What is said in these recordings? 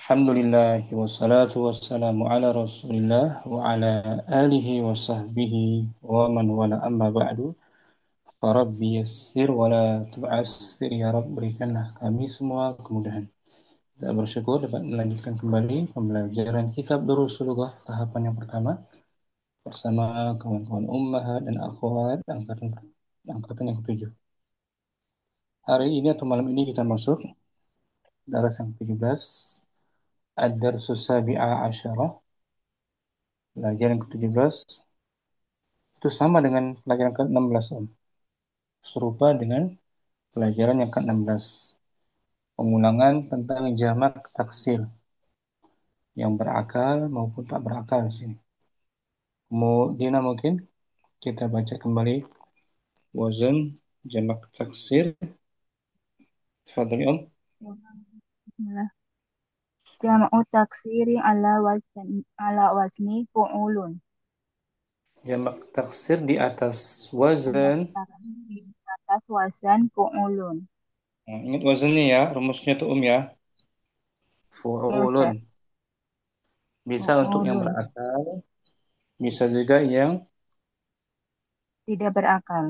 Alhamdulillah wassalatu wassalamu ala Rasulillah wa ala alihi wa sahbihi wa man wala amma ba'du. Rabbi yassir wa la tu'assir ya Rabb, berikanlah kami semua kemudahan. Kita bersyukur dapat melanjutkan kembali pembelajaran kitab Durusul Lughah tahapan yang pertama bersama kawan-kawan ummahat dan akhwat angkatan yang ketujuh. Hari ini atau malam ini kita masuk daras yang 17, Ad-Darsus Sabi'a Asyarah, pelajaran yang ke-17. Itu sama dengan pelajaran ke-16 Om. Serupa dengan pelajaran yang ke-16. Pengulangan tentang jamak taksir yang berakal maupun tak berakal sih. Kemudian mungkin kita baca kembali wazan jamak taksir. Tafadhali Om. Bismillah. Jam'u taksiri ala wazni fu'ulun. Jamak taksir di atas Jamak wazan. taksiri di atas wazan fu'ulun. Nah, ingat wazannya ya, rumusnya tuh Om ya. Ya Fu'ulun. Ustaz. Bisa untuk yang Fu'ulun. berakal, bisa juga yang Tidak berakal.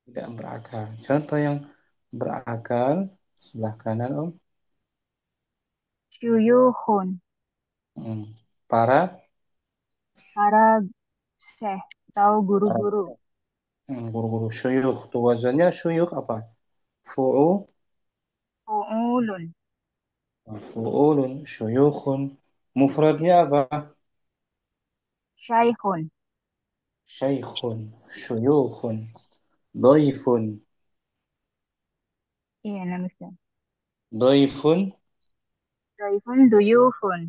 tidak berakal. Contoh yang berakal sebelah kanan Om. Syuyuhun. Hmm. Para Para syekh atau para guru-guru. guru-guru syuyukh. Tuh wazannya syuyukh apa? Fu'u, Fu'ulun. fu'ulun, syuyukhun. Mufradnya apa? Syaikhun. Syaikhun, syuyukhun, dhaifun. Iya, nama Ustaz. Dhaifun, Daifun duyuhun.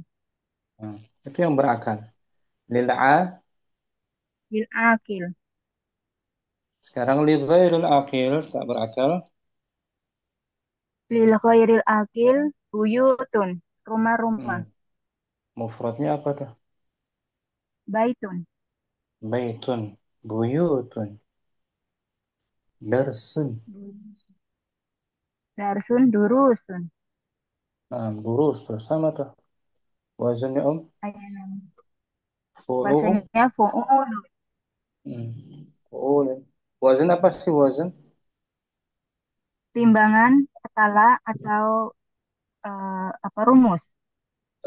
nah, itu yang berakal. Lil'a, Bil akil. sekarang li ghairil aqil, tak berakal. Lil ghairil akil. Buyutun. Hmm. Rumah-rumah. Mufradnya apa tuh? Baitun. Baitun, buyutun, darsun. Darsun durusun. Nah, durus tuh sama tuh. Wazannya Om. Ayana. Fu'u, Bahasanya fu'ulun. fu'ulun. Wazan apa sih wazan? Timbangan, skala atau apa rumus.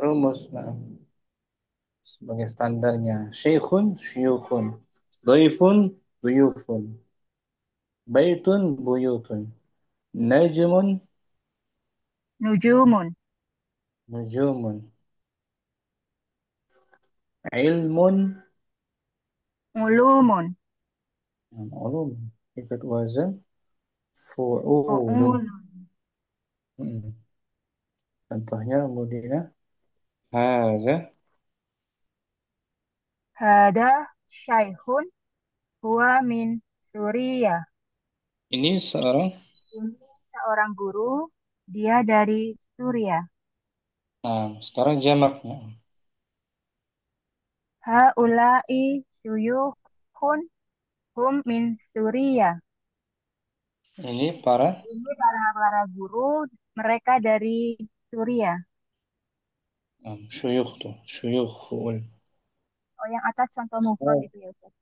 Rumus. Nah, sebagai standarnya. Syekhun, syuyukhun. Dhaifun, duyufun. Baitun, buyutun. Najmun, Nujumun. nujumun. Ilmun, Ulumun. ulum. Ikut wazan. Fu'ulun. Fu'ulun. Hmm. Contohnya kemudian. Hadza. Hada syaikhun huwa min Suriah. Ini seorang. Ini seorang guru, dia dari Suriah. Nah, sekarang jamaknya. Haula'i syuyukhun hum min Suriah. Ini para Ini para guru, mereka dari Suriah. syuyukh tuh. Syuyukh fu'ul. Oh, yang atas contoh mufrad Oh, itu ya, Ustaz.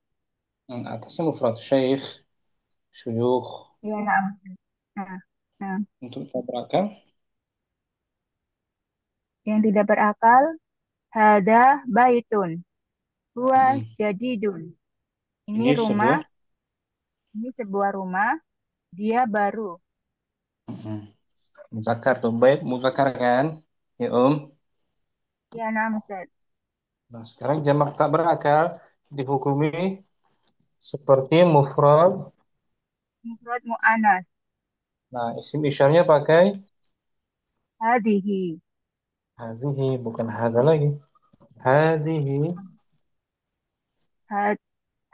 yang atasnya mufrad syekh, syuyukh. Iya, nah. Nah, nah, Untuk tak berakal. yang tidak berakal, hada baitun. Huwa Hmm. jadidun. Ini Ini rumah, sebuah. ini sebuah rumah, dia baru. Hmm. Muzakkar tuh baik muzakkar kan? Ya Om. Ya, nah, Ustaz. Nah, sekarang jamak tak berakal dihukumi seperti mufrad. Mufrad mu'anas. Nah, isim isyarnya pakai Hadihi. hadhihi, bukan hadza lagi. Hadhihi. Had-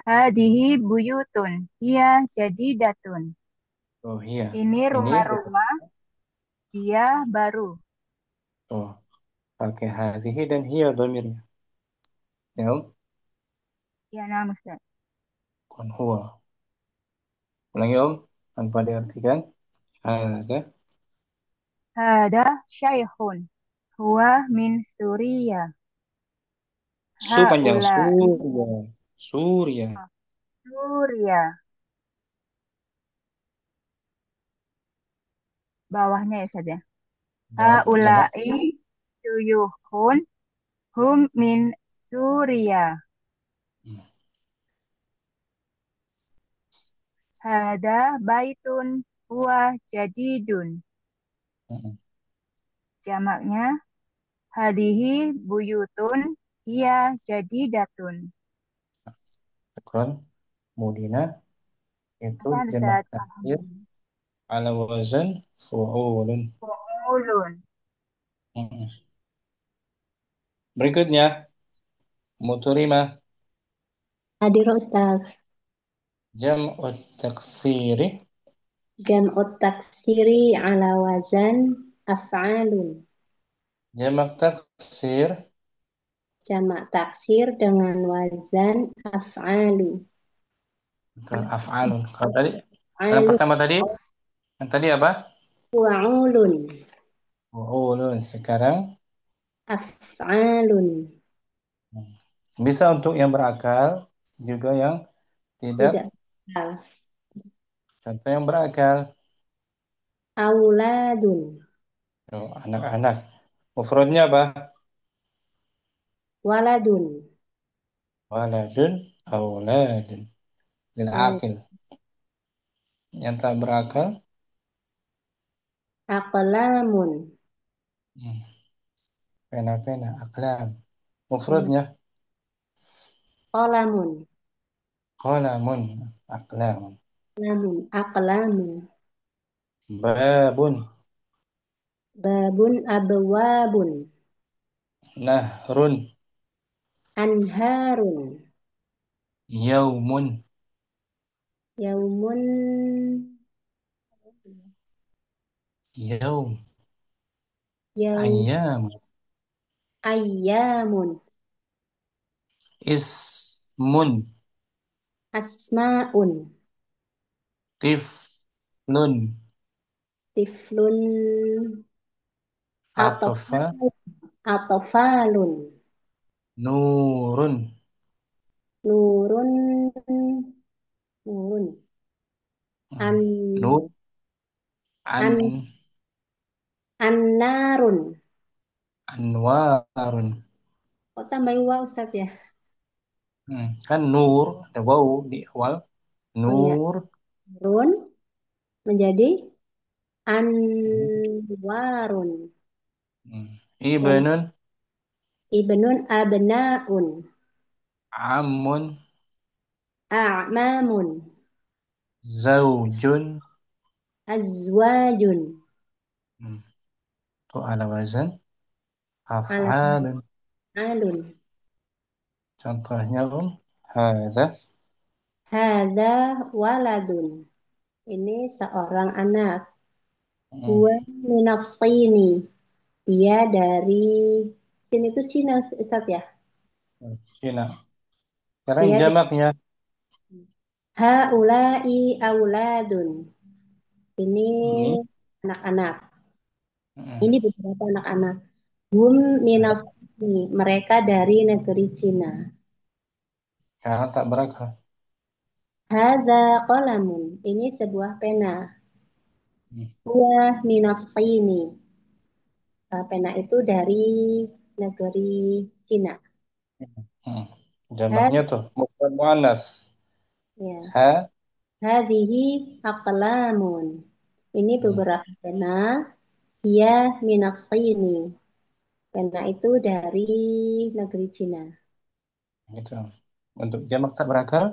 Hadihi buyutun. Iya, jadi datun. Oh iya. Ini Ini bukan. rumah-rumah, dia baru. Oh, pakai hadhihi dan hiya dhamirnya. Ya Om. Ya, nah, Ustaz. Bukan huwa. Ulangi Om, tanpa diartikan. Ada. Hada syaikhun. huwa min Suriya. Su panjang Haulai Surya. Surya. Suriya. Bawahnya ya saja. Jamak. Haulai suyuhun hum min Suriya. Hmm. Hada baitun huwa jadidun. Hmm. Jamaknya hadihi buyutun hiya jadidatun. Syukran. Mudina itu Apa jamak Ustaz? taksir Alhamdulillah. ala wazan fu'ulun. Ulun. Hmm. Berikutnya muturima Hadir Ustaz. jam'ut taksiri Jam'ut taksiri ala wazan af'alun. jamak taksir Jamak taksir dengan wazan af'alu. bukan af'alun. Kalau tadi yang Af'alu pertama tadi yang tadi apa? wa'ulun. Fu'ulun. Sekarang Af'alun. bisa untuk yang berakal juga yang Tidak tidak. salah. Contoh yang berakal. Auladun. Oh, anak-anak. Mufradnya apa? Waladun. Waladun, auladun. Lil Wal- akil. Yang tak berakal. Aqlamun. Hmm. Pena-pena, aklam. Ya. Mufradnya Qalamun. qalamun, aklam. Lamun. Aqlamun. Babun, Babun abwabun. nahrun, Anharun. yaumun, Yaumun. yaum, Yaum. ayam, Ayyamun. ismun, Asma'un. tiflun, Tiflun. atfa, Atofalun. nurun. Nurun. Nurun. Hmm. An. Nur, an, An. Annarun. anwarun. Kok tambahin wa Ustaz ya? Kan nur, ada waw di awal. Oh ya. Nur, Nurun menjadi anwarun. Dan ibnun, ibnun abnaun. amun, A'mamun. zaujun. Azwajun. Hmm. Itu ala wazan Ala af'alun. alun. Contohnya hadza. Hadza waladun. Ini seorang anak. Hmm. Huwa minafsini. Dia dari sini itu Cina Ustaz ya. Cina. Sekarang Dia dari jamaknya. haulai auladun. Ini Ini. anak-anak. Hmm. Ini beberapa anak-anak. Hum Saya minafsini. Mereka dari negeri Cina. karena tak berakal. Hadza qalamun. Ini sebuah pena. Hmm. Huwa minafsini. Pena itu dari negeri Cina. Hmm. Jamaknya Had, tuh mufrad muannas. ya. Ha. Hadhihi aqlamun. Ini Hmm. beberapa pena. Ia minasini. Pena itu dari negeri Cina. Gitu. Untuk jamak tak berakal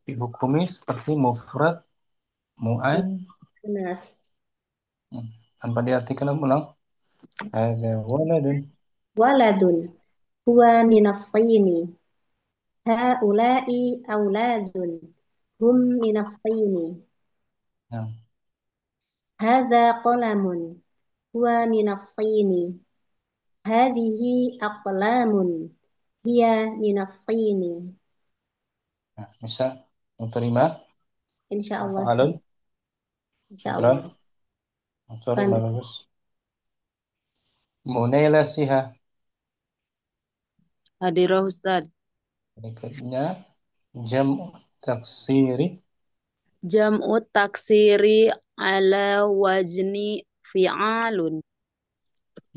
dihukumi seperti mufrad muan. Munas. Hmm. Tanpa diartikan ulang. Hadza waladun. Waladun. Huwa minasini. Haulai auladun. Hum minasini. Nah, Hadza qalamun. Huwa minasini. Hadhihi aqlamun. Hiya minasini. nah, bisa menerima Insya Allah. af'alun. Insya Syukran. Allah. Sorry, Kan bagus. Munaila Siha. Hadirah Ustaz. Berikutnya jam'u taksiri. Jam'u taksiri ala wazni fi'alun.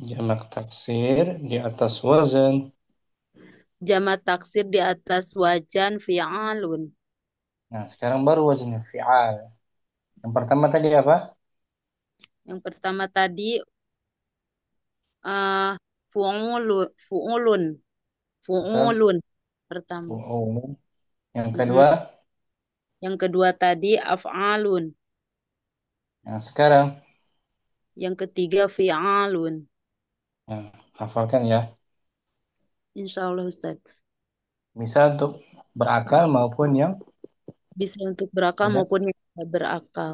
Jamak taksir di atas wazan. Jamak taksir di atas wajan fi'alun. Nah, sekarang baru wazannya fi'al. Yang pertama tadi apa? Yang pertama tadi uh, fu'ulun. Betul. Fu'ulun pertama. Fu'ulun. Yang Mm-mm. kedua. Yang kedua tadi af'alun. Nah, sekarang. Yang ketiga fi'alun. Nah, hafalkan ya. Insya Allah Ustaz. Bisa untuk berakal maupun yang Bisa untuk berakal tidak. maupun yang tidak berakal.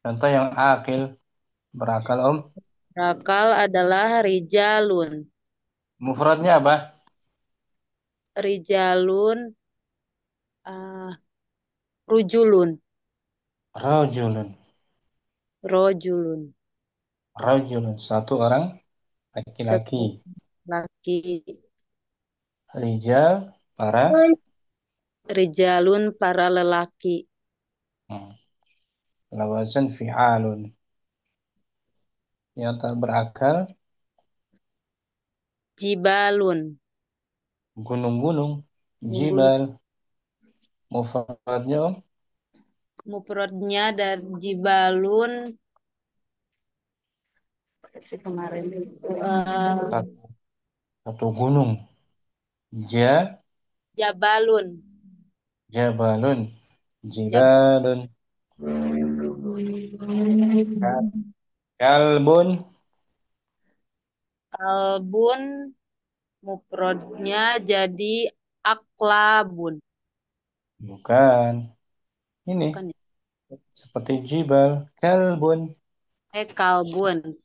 Contoh yang akil. Berakal om. Berakal adalah rijalun. Mufradnya apa? Rijalun uh, rujulun. Rajulun. Rojulun. Rajulun. Satu orang laki-laki. Satu laki. Rijal. Para. Rijalun para lelaki. Hmm. Lawazan fi'alun. Yang tak berakal. Jibalun. Gunung-gunung. Gunung-gunung. Jibal. Mufradnya om. Mufradnya dari jibalun si kemarin itu Satu, satu gunung. Ja. jabalun. Jabalun. Jab Jibalun. Kalbun. kalbun mufradnya jadi aklabun. Bukan. Ini. Bukan ya? Seperti jibal. Kalbun. Kalbun.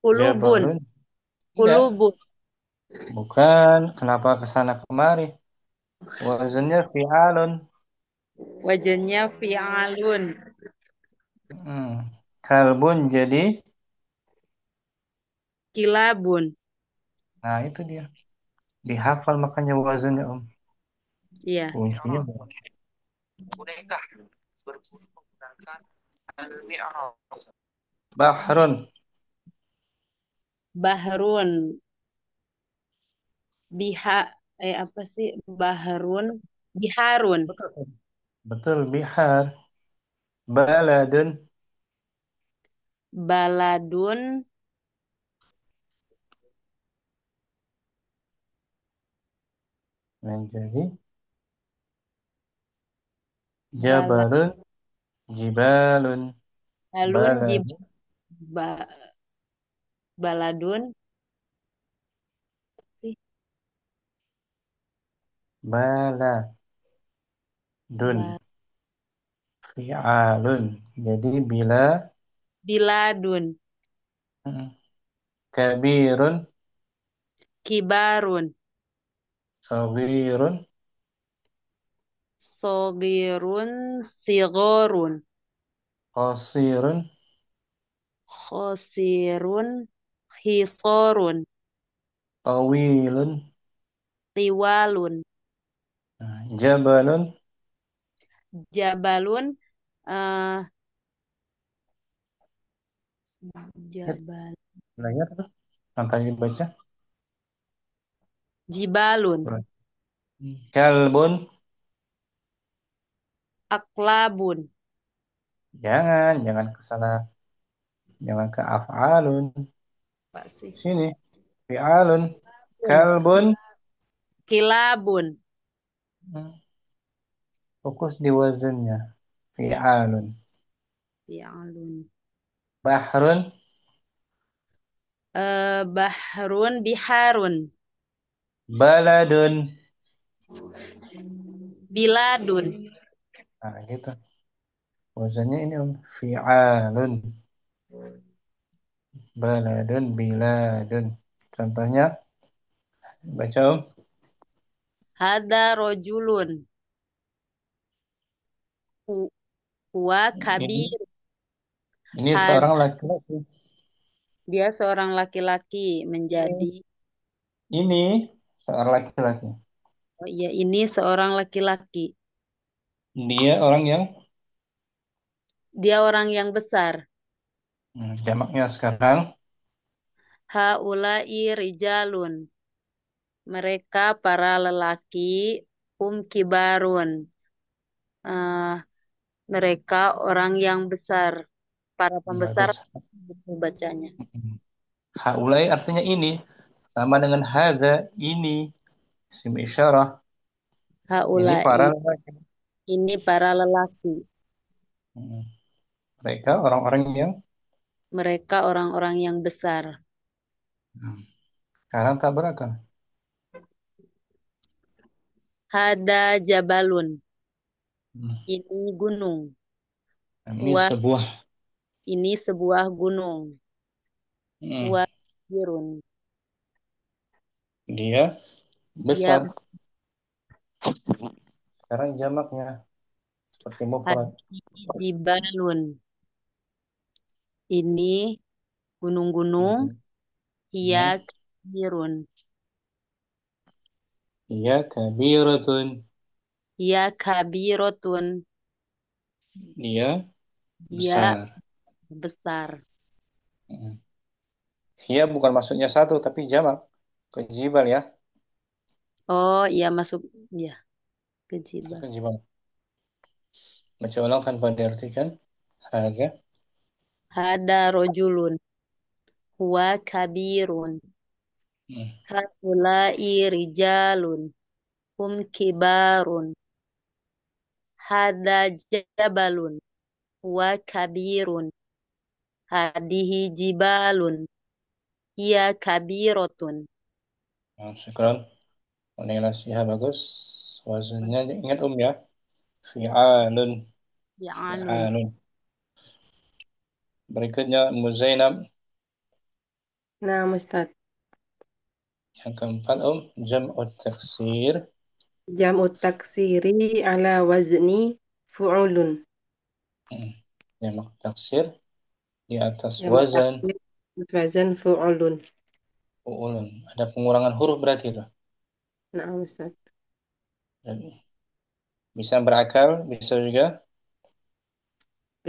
Kulubun. Jabalun. Tidak. Kulubun. Bukan. Kenapa kesana kemari? Wazannya fi'alun. Wajannya fi'alun. Hmm. Kalbun jadi. Kilabun. Nah itu dia. Dihafal makanya wazannya om. Iya. Kuncinya. Bahrun. Bahrun. Biha apa sih? Bahrun. Biharun. Betul. Betul. Bihar. Baladun. Baladun. Menjadi Baladun. jabalun. Jibalun. Baladun. Ba- baladun. Baladun. Ba- Fi'alun. Jadi bila. Biladun. Kabirun. Kibarun. Saghirun. Sogirun. Sigorun. Qasirun. Khosirun. Hisorun. Tawilun. Tiwalun. Jabalun. Jabalun. eh Jabal. Layar tuh. Angka dibaca. Jibalun. Kalbun. Aklabun. Jangan ke sana. Jangan ke af'alun. Apa sih? Sini. Fi'alun. Bun. Kalbun. Kilabun. Hmm, Fokus di wazannya. Fi'alun. Fi'alun. Bahrun. Bahrun. Biharun. Baladun. Biladun. Nah gitu. Wazannya ini om. Fi'alun. Baladun. Biladun. Contohnya. Baca om. Hada rojulun. Huwa Ini kabir. Ini Had, seorang laki-laki. dia seorang laki-laki menjadi. Ini seorang laki-laki. Oh iya, ini seorang laki-laki. Dia orang yang Dia orang yang besar. jamaknya sekarang. Haulai rijalun. Mereka para lelaki. Kibarun. Eh, mereka orang yang besar. Para pembesar Bagus. itu bacanya. Haulai artinya ini. Sama dengan hadza, ini. Isim isyarah. Ini para Haulai. lelaki. Ini para lelaki. Hmm. Mereka orang-orang yang Mereka orang-orang yang besar. sekarang tak berakal. Hada jabalun. Hmm. Ini gunung. Ini Wah, sebuah ini sebuah gunung. hmm, Wah, birun. dia Dia besar. Sekarang jamaknya seperti mufrad. hadi jibalun. Ini gunung-gunung. Hmm. Ia Hmm. birun. Ia kabiratun. Ia kabirotun. Dia Dia besar. besar. Hmm. Ia bukan maksudnya satu tapi jamak. Kejibal ya. Oh, iya masuk. Ya, ke jibal. Kejibal. Baca ulang tanpa diartikan. Haga. Hada rojulun. Huwa kabirun. Hmm. Haulai rijalun. Kibarun. Hada jabalun. Huwa kabirun. Hadihi jibalun. Ia kabirotun. Nah, syukran. Ini nasihat bagus. Wazannya ingat ya. Fi'alun. Ya'alun. Fi'alun. Berikutnya Muzainab. Nah, Ustaz. Yang keempat jam'ut taksir. Jam'ut taksiri ala wazni fu'ulun. Hmm. Jamak taksir di atas Jam'ut wazan taksir wazan fu'ulun. fu'ulun. Ada pengurangan huruf berarti itu. Nah, Ustaz. Dan bisa berakal, bisa juga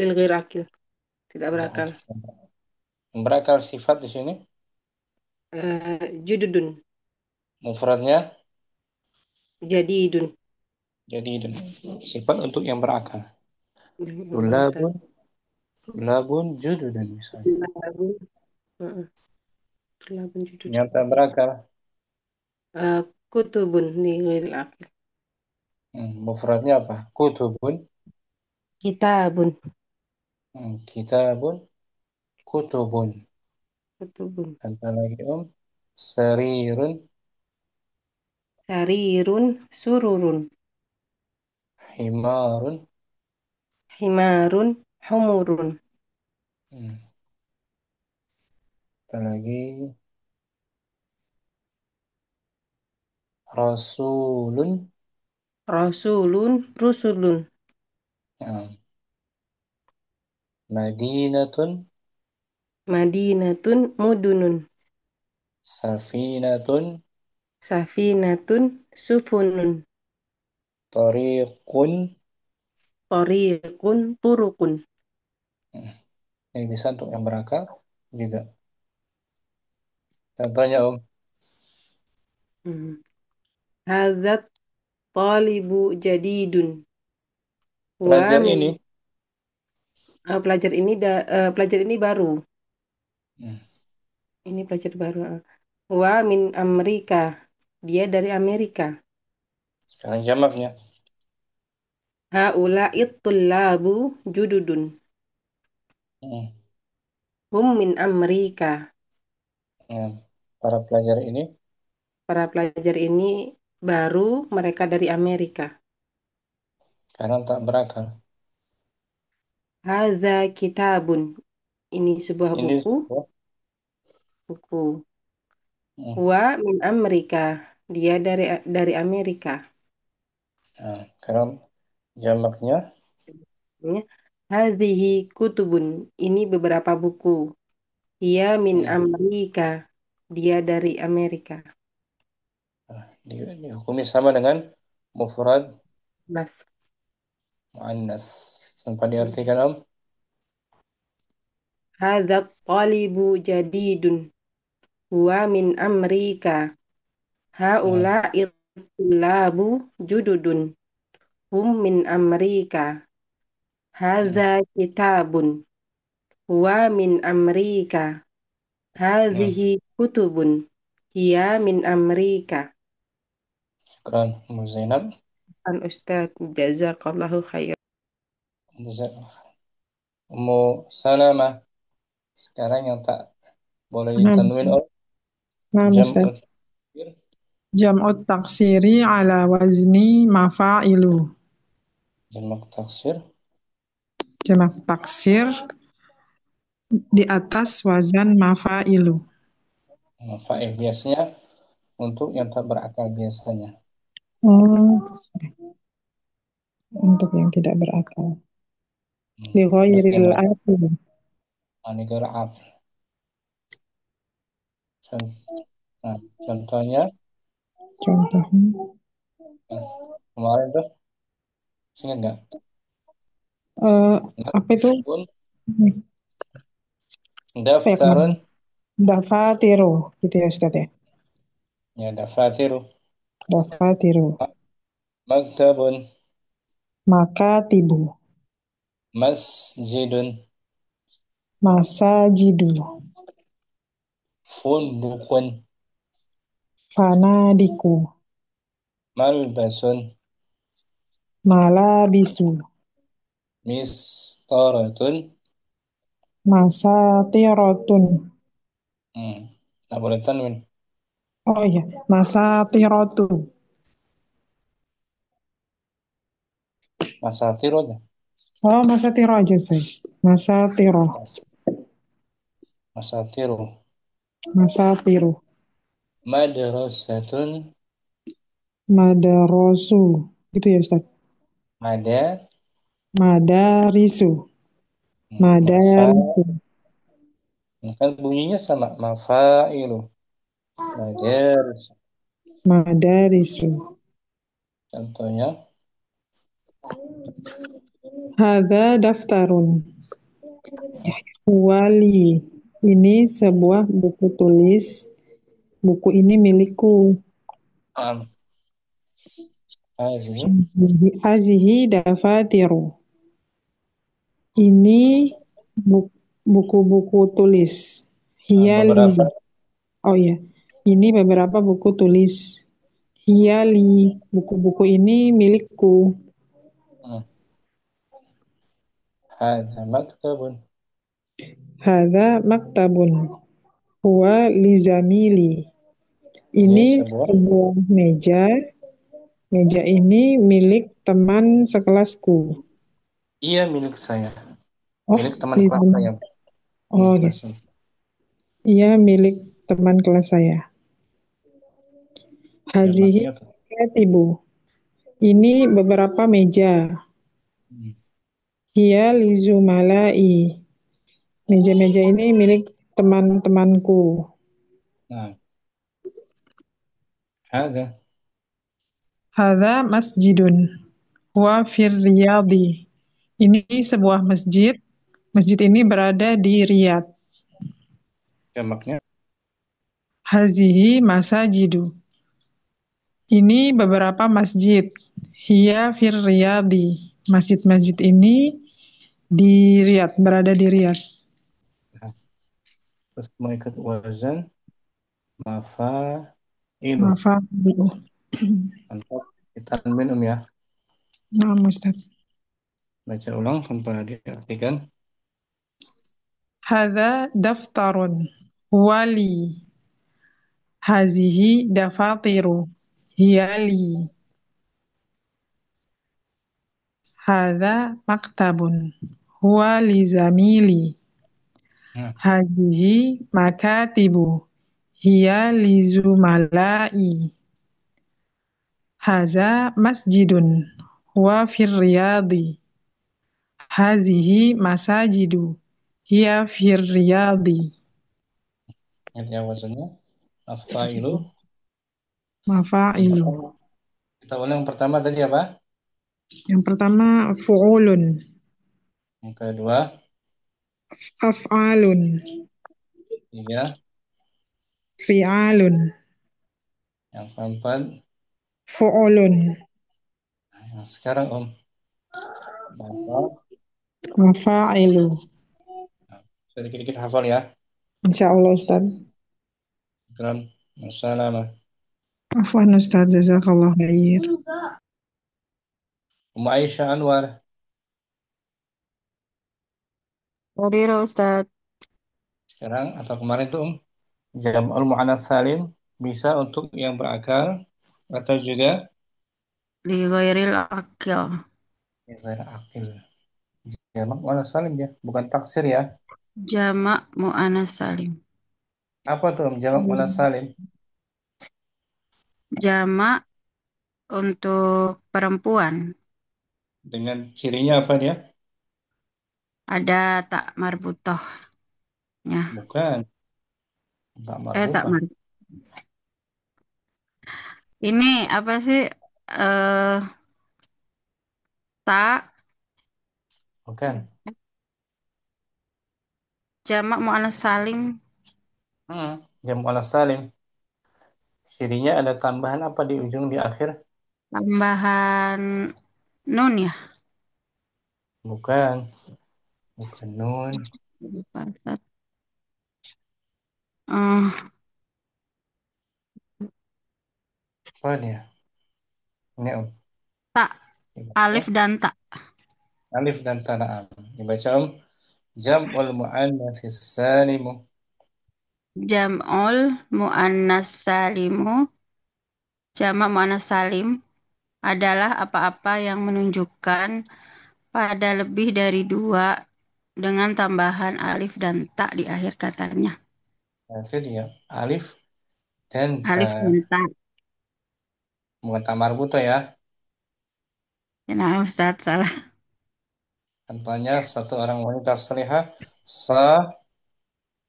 Ilghir akil. Tidak tidak berakal. berakal sifat di sini. Jududun. Mufradnya Jadidun. jadi sifat untuk yang berakal. Nah, Ustaz. Tulabun, tulabun jududun misalnya. Tulabun. Tulabun jududun. Nyata berakal. Kutubun di ghairil akil. Mufradnya apa? Kutubun. Kitabun. Kitabun. Kutubun. Kutubun. Apa lagi Sarirun. Sarirun. Sururun. Himarun. Himarun. Humurun. Hmm, Apa lagi? Rasulun. Rasulun. Rusulun. Ya. Madinatun. Madinatun. Mudunun. Safinatun. Safinatun. Sufunun. Tariqun. Tariqun. Turukun. Hmm, Ini bisa untuk yang berakal juga. Contohnya Hmm. Hadzat talibu jadidun. Wa pelajar min ini. pelajar ini baru. Hmm, Ini pelajar baru. Wa min Amerika. Dia dari Amerika. Sekarang jamaknya. Haula'it tullabu jududun. Hmm, Hum min Amerika. ya. Para pelajar ini Para pelajar ini baru, mereka dari Amerika. sekarang tak berakal. Haza kitabun. Ini sebuah Ini buku. sebuah Buku. hmm, Wa min Amerika. Dia dari Amerika. sekarang jamaknya. Ya. Hadhihi kutubun. Ini beberapa buku. Ia min Hmm. Amerika. Dia dari Amerika. Dihukumi sama dengan mufrad Nas. muannas. Tanpa diartikan Om. Hadza talibu jadidun. Huwa min Amerika. Nah, Haula'i tullabu jududun. Hum min Amerika. Hadza kitabun. Huwa min Amerika. nah, Hadhihi kutubun. Hiya min Amerika. syukran Ummu Zainab. An Ustaz, jazakallahu khair. Ummu Salamah. Sekarang yang tak boleh Nah, ditanwin Om. nah, Ustaz. Jam'ut taksir. Jam'ut taksiri ala wazni mafa'ilu. Jam'ut taksir. Jamak taksir di atas wazan mafa'ilu. Fa'il biasanya untuk yang tak berakal biasanya. Untuk yang tidak berakal. Li Baik yang ghairil aqil. negara Arab. Nah, contohnya Contohnya, kemarin tuh ingat nggak? apa itu? Pun Apa ya daftarun kemarin? Dafatiru, gitu ya Ustaz ya. ya dafatiru, Dafatiru. maktabun, Makatibu. masjidun, Masajidu. fundukun, Fanadiku. malbasun, Malabisu. mistaratun. Masatirotun. Nggak boleh tanwin. Oh iya, masatirotu. Masatiru aja. Oh, masatiro aja Ustaz. Masatiro. Masatiru. Masatiru. Madrasatun, Madarosu. Gitu ya Ustaz. mada, Madarisu. mafa. Madarisu. Kan bunyinya sama. Mafailu. Madaris. Madarisu. Contohnya, Hadza daftarun. Wali. Ini sebuah buku tulis. Buku ini milikku. hazihi, Hazihi dafatiru. Ini buku-buku tulis. Hiyali. beberapa. Oh ya, ini beberapa buku tulis. Hiyali. Buku-buku ini milikku. Hadza maktabun. Hadza maktabun. Huwa lizamili. Ini Ini sebuah. sebuah meja. Meja ini milik teman sekelasku. Iya milik saya. Oh, Milik teman kelas lizamili. saya. Oh, oke. Kelas saya. Iya milik teman kelas saya. Hazihi Jamaknya tuh. katibu. Ini beberapa meja. Hiya lizumalai. Meja-meja ini milik teman-temanku. Nah, hadza. Hadza masjidun. Wa fir riyadi. Ini sebuah masjid. Masjid ini berada di Riyadh. Jamaknya. Hazihi masajidu. Ini beberapa masjid. Hiya fir riyadi. Masjid-masjid ini di Riyadh, berada di Riyadh. Terus mengikat wazan. Mafailu. Mafailu. Mantap. Kita minum ya. Nah, Ustaz. Baca ulang tanpa diartikan. Hadza daftarun. Wali. Hazihi dafatiru. Hiyali. Hadza maktabun. Huwa li zamili. Hazihi makatibu. Hiya li zumalai. Hadza masjidun. Huwa fir riyadi. Hazihi masajidu. Hiya fir riyadi. Ingat ya wazannya. Afailu. Yang Mafa'ilu. pertama. Kita ulang yang pertama tadi apa? Yang pertama fu'ulun. Yang kedua, Af'alun. tiga. Fi'alun. Yang keempat, Fu'ulun. yang sekarang Om. Bapak. Mafa'ilu. Sedikit-sedikit hafal ya. Insyaallah Ustaz. Ikram. Wassalamah. Afwan Ustaz, jazakallah khair. Aisyah Anwar. Hadir Ustaz. Sekarang atau kemarin tuh Jam'ul muannats salim bisa untuk yang berakal atau juga Li ghairil akil. yang ghair akil. Jamak muannats salim ya, bukan taksir ya. Jamak mu'annas salim. Apa tuh jamak muannats salim? Jamak untuk perempuan. Dengan cirinya apa dia? Ada tak marbutohnya. Bukan tak Tak marbutah. mar. Ini apa sih? Eh tak Bukan. jamak mu'annas salim. Jamak muannats salim. Cirinya ada tambahan apa di ujung di akhir? Tambahan nun ya. Bukan. Bukan nun. Lupa, Ustaz. Eh, Apa dia? Ini Om. tak. Dibaca. Alif dan tak. Alif dan tana'am. Dibaca Om. Jam'ul muannats salimu. Jam'ul mu'annas salimu. Jamak mu'annas salim adalah apa-apa yang menunjukkan pada lebih dari dua dengan tambahan alif dan tak di akhir katanya. Nah, itu dia. Alif dan ta. Alif dan tak. Bukan ta marbuta ya. Nah, Ustaz salah. Contohnya satu orang wanita salihah. Sa.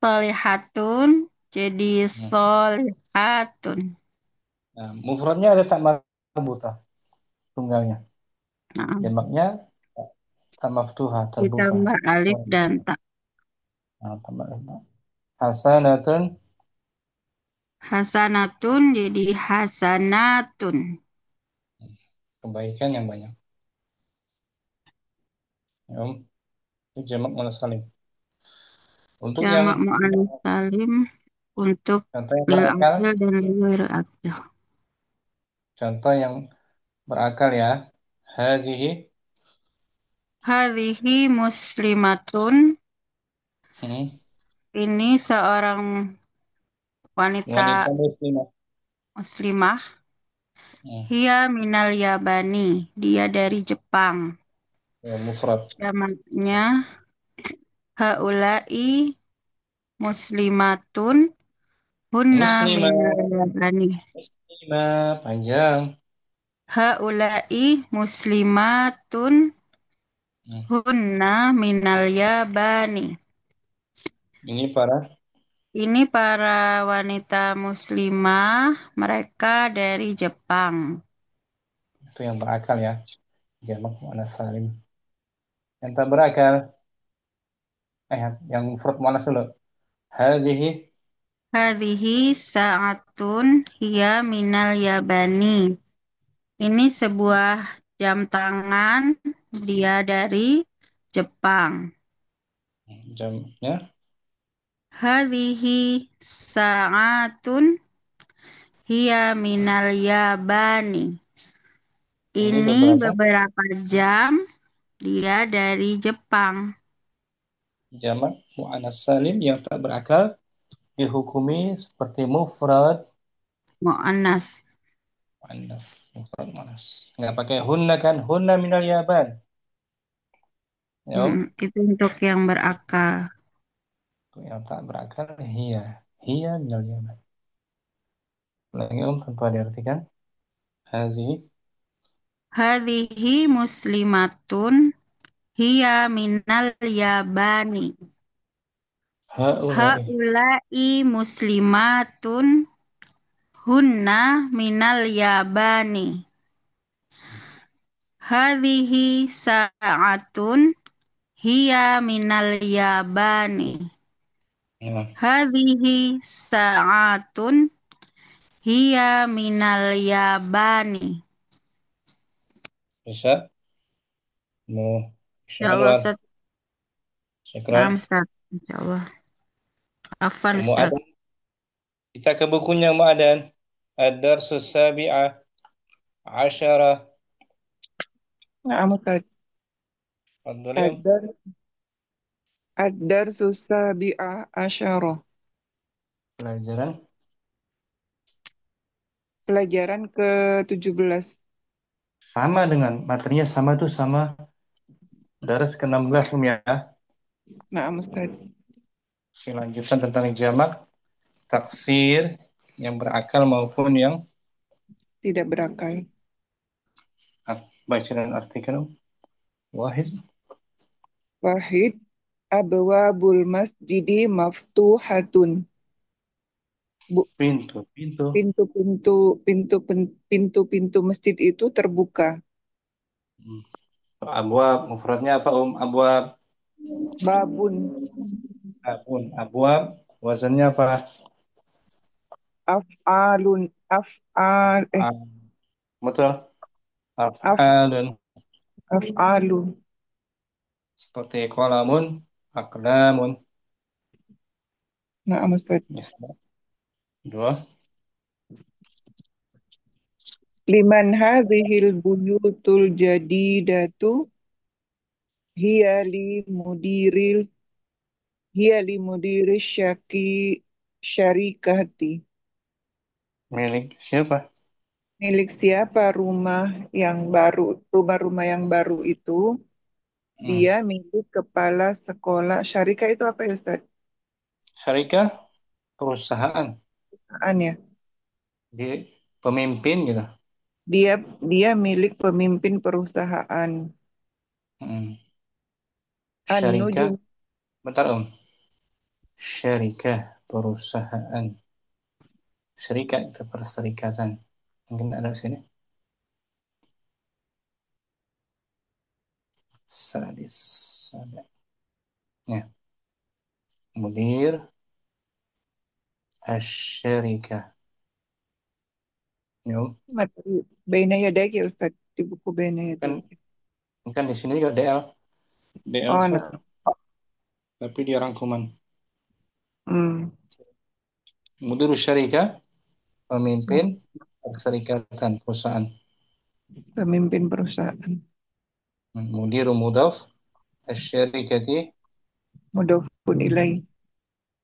Solihatun jadi solihatun. Nah, mufradnya ada ta marbuta. Tunggalnya. Nah, Jamaknya ta maftuha. Terbuka. ditambah Sa. alif dan tak. Nah, tambah ta. Hasanatun. Hasanatun jadi hasanatun. Kebaikan yang banyak. Ya, Om. Itu jamak muannats salim. Untuk yang Jamak mu'annas salim untuk contoh yang lil berakal. akil dan lil ghairi akil. Contoh yang berakal ya. Hadhihi. Hadhihi muslimatun. Hmm. Ini seorang wanita Wanita muslimah. muslimah. Hmm. Hia minal Yabani. Dia dari Jepang. Ya, mufrad. Jamaknya haulai muslimatun hunna minal Muslimah. Yabani. Muslimah. Panjang. Haulai muslimatun Hmm. hunna minal Yabani. Ini para. Ini para wanita muslimah, mereka dari Jepang. Itu yang berakal ya. Jamak muannats salim. Yang tak berakal. Yang mufrad muannats dulu. Hadhihi. Hadhihi sa'atun hiya minal Yabani. Ini sebuah jam tangan, dia dari Jepang. Jamnya. Hadhihi sa'atun hiya minal Yabani. Ini Ini beberapa beberapa jam, dia dari Jepang. jamak muannats salim yang tak berakal dihukumi seperti mufrad Mu'annas. muannats. Mufrad muannats. Nggak pakai hunna kan? Hunna minal Yaban. Ya, Om. Itu untuk yang berakal. Untuk yang tak berakal, hiya. Hiya minal Yaman. Lagi Om, tanpa diartikan. Hadhihi. Hadhihi muslimatun hiya minal yabani. Haulai. Haulai muslimatun hunna minal yabani. Hadhihi sa'atun hiya minal yabani. Nah, Hadhihi sa'atun hiya minal yabani. bisa? Mau Insyaallah insyaallah. Ustaz. Paham Syukran. Ustaz. Insyaallah. Afan Ustaz. Mu'adan. Kita ke bukunya Mu'adan. Ad-Darsus Sabi'ah Asyarah. نعم أستاذ. Fadhil. الدرس الدرس السابع عشر. Pelajaran. Pelajaran ke-17. Sama dengan materinya sama tuh sama daras ke-16 ya. نعم أستاذ. Lanjutan tentang jamak, taksir yang berakal maupun yang Tidak berakal. baca dan artikan. Wahid. Wahid. Abwabul masjidi maftuhatun. Pintu, pintu. Pintu-pintu masjid itu terbuka. Abwab, mufradnya apa Abwab. Babun. Abwab, wazannya apa? Af'alun. Af'al. Ah, betul. Af, Af'alun. af'alun. Seperti kolamun, aklamun. Na'am Ustaz. Yes. Dua. Liman hadhil buyutul jadidatu hiya li mudiril hiya li mudiri syarikati. Milik siapa? Milik siapa rumah-rumah yang baru itu? Hmm. Dia milik kepala sekolah. Syarikah itu apa ya Ustaz? Syarikah, perusahaan. Perusahaannya. Di pemimpin gitu. Dia milik pemimpin perusahaan. Hmm. Syarikah, An-Nujum. bentar Syarikah, perusahaan. Syarikat itu perserikatan. Mungkin ada sini. Sadis, sada. Ya. Mudir asyarikah. Yuk. Materi Baina Yadayk ya Ustaz. Di buku Baina Kan, Yadayk. kan di sini juga DL. DL Oh, satu. nah. Tapi dia rangkuman. Hmm. Mudir syarikah, pemimpin perserikatan perusahaan. Pemimpin perusahaan. Mudir mudaf asyarikati Mudofun ilaih.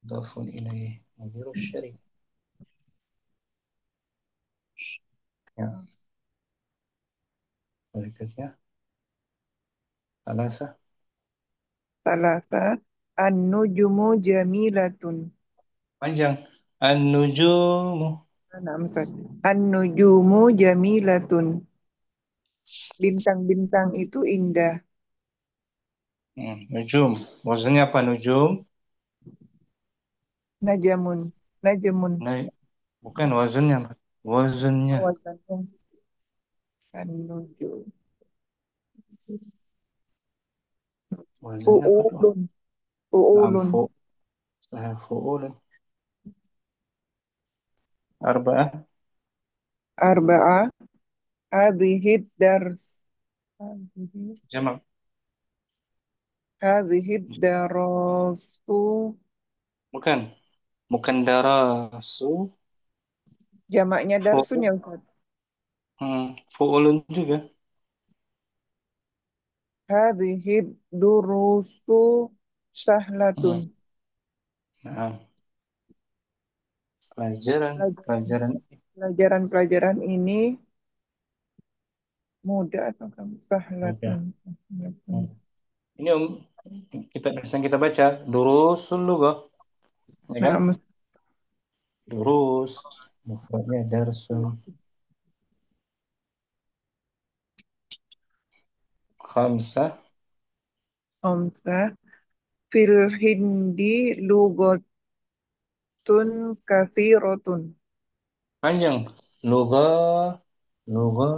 mudafun ilaih. Mudir syarikah. Ya. Berikutnya. Alasa. Salasa. An-nujumu jamilatun. Panjang. An-nujumu. Nah, Ustaz. An-nujumu jamilatun. Bintang-bintang itu indah. Nujum. Wazannya apa nujum? Najamun. Najamun. Nah, bukan wazannya. Wazannya. Awasannya. An-nujum. Wazannya apa tuh? Fu'ulun. Fu'ulun. Lampu. Fu'ulun. Arba'ah. Arba'ah. Hadihid dars. Hadihid. Jamak. Hadihid darasu. Bukan. Bukan darasu. Jamaknya darsun Fu'ul. ya Ustaz. Fu'ulun juga. Hadihid durusu sahlatun. Hmm. Nah, pelajaran. Pelajaran. Pelajaran-pelajaran ini mudah atau kamu Mudah. sahlatun. Ini kita baca. Durusul lugah. Ya kan? Nah, Durus. Mufradnya darsun. Khamsah. Omsa. Fil hindi lugotun kathirotun. Panjang. Loga, loga.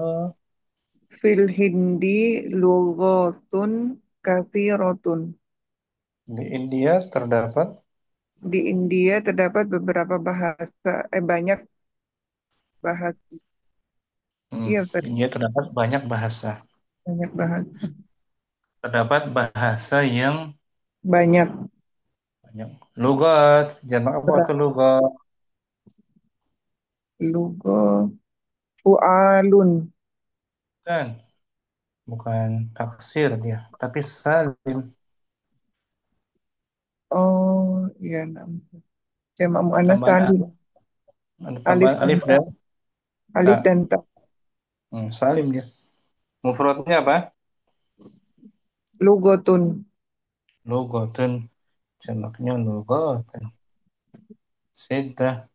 Fil hindi lugotun kathirotun. Di India terdapat Di India terdapat beberapa bahasa, banyak bahasa. Iya, di Ustaz, India terdapat banyak bahasa. banyak bahasa. Terdapat bahasa yang Banyak. banyak. Lugat, jamak apa Berat. tuh lugat? Lugo, fualun. Bukan, bukan taksir dia, tapi salim. Oh, iya, nama. Jamak muannas Tambahan salim. ada Alif tambahan dan alif ta. dan ta. Alif dan ta. Salim dia. Mufradnya apa? Lugotun. Lugotun. Jamaknya lugotun. Sidah.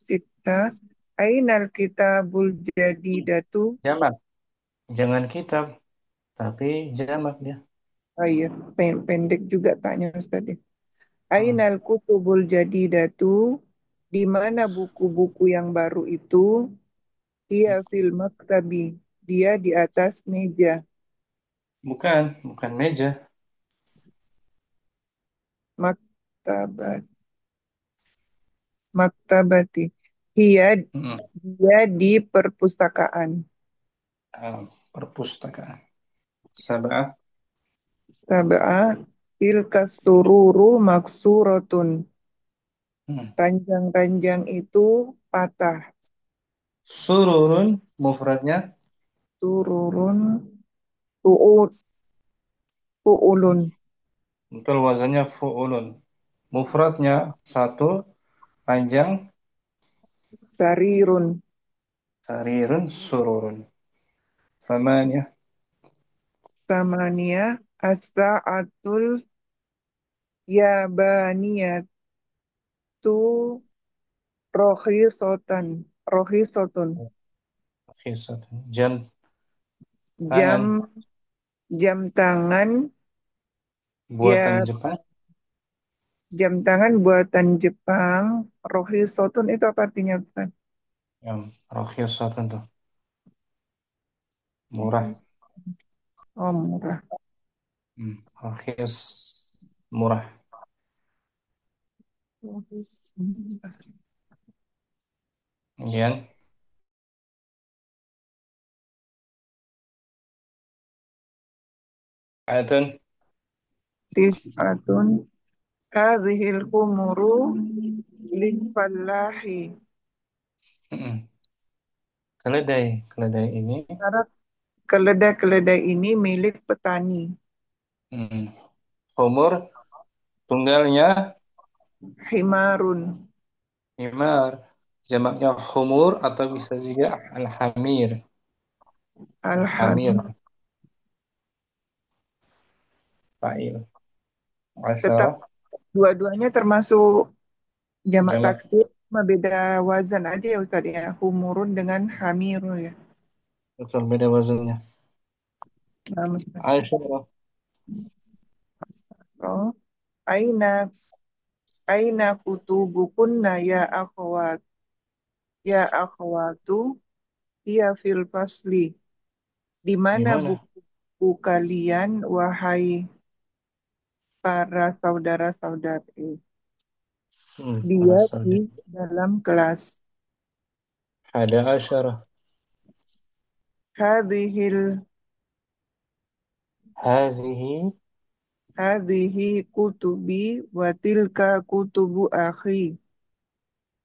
Sita. Ainal kitabul jadidatu. Jamak. Jangan kitab, tapi jamak dia. Oh iya, pendek juga tanya Ustaz. Hmm. Ainal kutubul jadidatu. Di mana buku-buku yang baru itu? Ia fil maktabi. Dia di atas meja. Bukan meja. Maktabat. Maktabati. Ia Hmm. dia di perpustakaan. Perpustakaan. Sabah. Sab'ah tilka sururu maksuratun. Hmm. Ranjang-ranjang itu patah. Sururun mufradnya Sururun tu'ud tu'ulun. betul wazannya fu'ulun. Mufradnya satu, panjang, Sarirun. sarirun, sururun. Famanya Samania as-sa'atul yabaniyatu rohisotan. Rohisotun. kisatun. Jam tangan Jam jam tangan buatan ya Jepang. jam tangan buatan Jepang. Rohisotun itu apa artinya Ustaz? Yang rohisatun tuh murah. Oh, murah. Rohis murah. Rohis. Kemudian adun Tis'atun hadhil humuru lil fallahi. keledai ini Karena keledai-keledai ini milik petani. humur tunggalnya Himarun. himar, jamaknya humur atau bisa juga al-hamir. Al-hamir Alhamdulillah. fa'il Tetap asyarah dua-duanya termasuk jamak jamak taksir, cuma beda wazan aja ya Ustaz ya. Humurun dengan hamirun ya. betul beda wazannya. Nah, Ustaz. Asyarah Oh, aina aina kutubukunna ya akhwatu iya fil fasli. Di mana gimana? buku kalian wahai para saudara-saudari? Para Dia di saudara. dalam kelas. Ada asyarah. Hadhil Hadhihi hadhihi kutubi wa tilka kutubu akhi.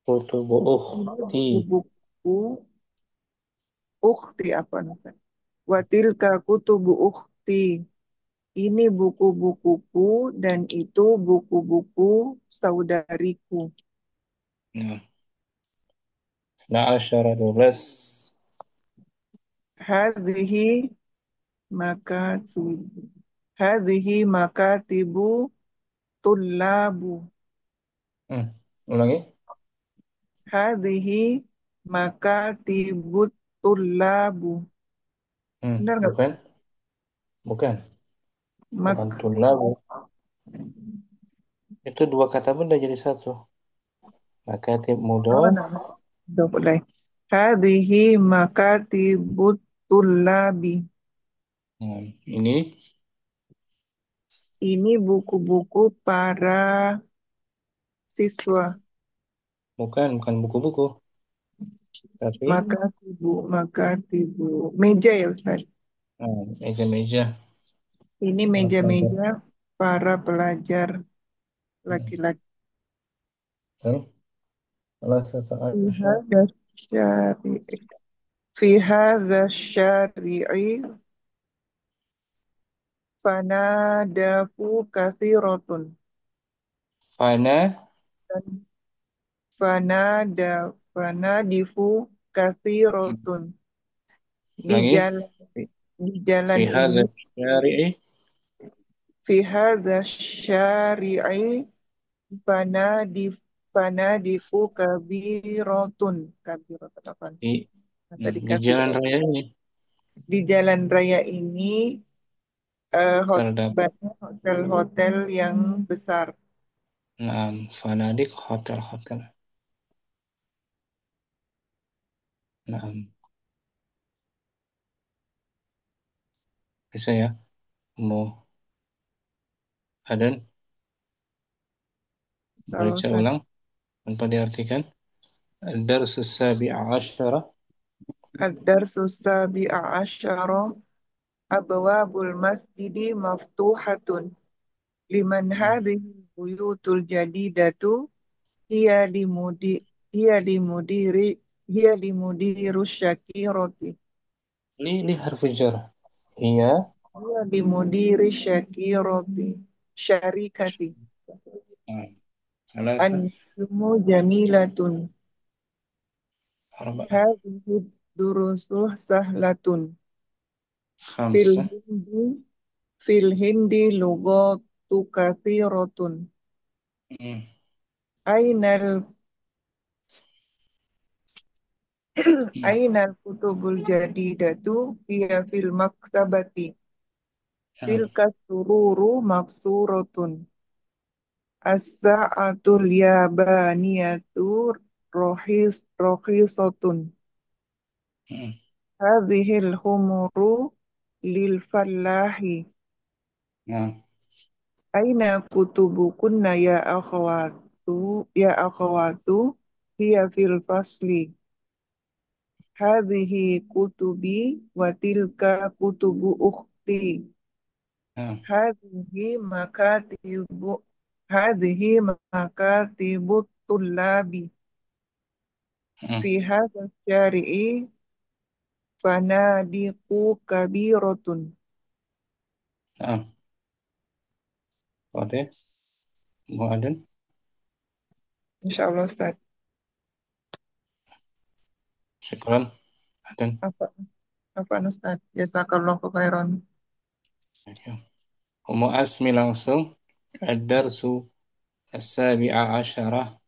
kutubu Ini ukhti. buku-buku ukhti apa namanya? Wa tilka kutubu ukhti. Ini buku-bukuku dan itu buku-buku saudariku. Nah, Isna asyarah 12. Hadhihi makatibu. Hadhihi makatibu tullabu. Ulangi. Hadhihi makatibut tullabu. Benar nggak? Bukan. Bukan. mak bukan tulabu. Itu dua kata benda jadi satu. Makatib oh, mudhof. nah, boleh. Hadhihi makatibut tullabi. Nah, ini Ini buku-buku para siswa. bukan buku-buku, tapi Makatibu. Meja ya Ustaz. meja-meja Ini para pelajar. meja-meja para pelajar laki-laki. Hmm. Salah satu Fi Aisyah. hadza syari'i. Fi hadza syari'i fanadafu kathiratun. Fana Dan fanadifu kathiratun. Di lagi jalan di jalan fi ini hadzal syari'i. fi hadza syari'i fanadif fanadifu kabiratun apa di tadi di jalan kabiratun raya ini di jalan raya ini terdapat banyak hotel-hotel yang besar. fanadik hotel-hotel. Bisa ya. Mau Adan Kalau baca ulang tanpa diartikan. Ad-darsus sabi'a asyara. ad-darsu sabi'a asyara abwabul masjidi maftuhatun liman hadhihi buyutul jadidatu hiya limudi hiya limudiri hiya limudirus syakirati Li harfu jar. Iya. hiya limudiri syakirati syarikati Salasa an-nujumu jamilatun arba'ah hadhihi durusuh sahlatun fil khamsah hindi fil hindi lugatu kathiratun mm, ainal mm, ainal kutubul jadidatu hiya fil maktabati mm, tilka sururu maksuratun as-sa'atul yabaniyatu rohisotun mm, hadhil humuru lil fallahi mm, aina kutubukunna ya akhawatu hiya fil fasli hadhihi kutubi wa tilka kutubu ukhti mm, hadhihi makatibu hadhihi makatibu tullabi mm, fi hadha syari'i fanadiqu kabiratun. mm. Wadah. Mau Adan. Insyaallah Ustaz. Syukran Adan. Apa apa Ustaz? Jazakallahu khairan. Mau asmi langsung. Ad-darsu as-sabi'a asyara.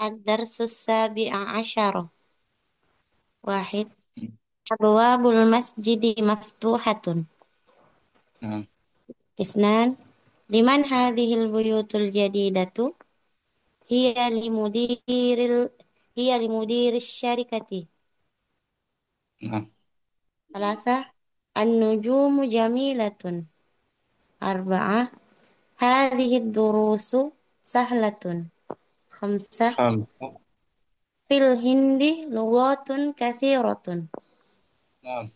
الدرس السابع عشر واحد أبواب المسجد مفتوحة Nah, اثنان لمن هذه البيوت الجديدة هي لمدير هي لمدير الشركة nah, ثلاثة النجوم جميلة أربعة هذه الدروس سهلة خمسة khamsah. في الهند لغات كثيرة Nah,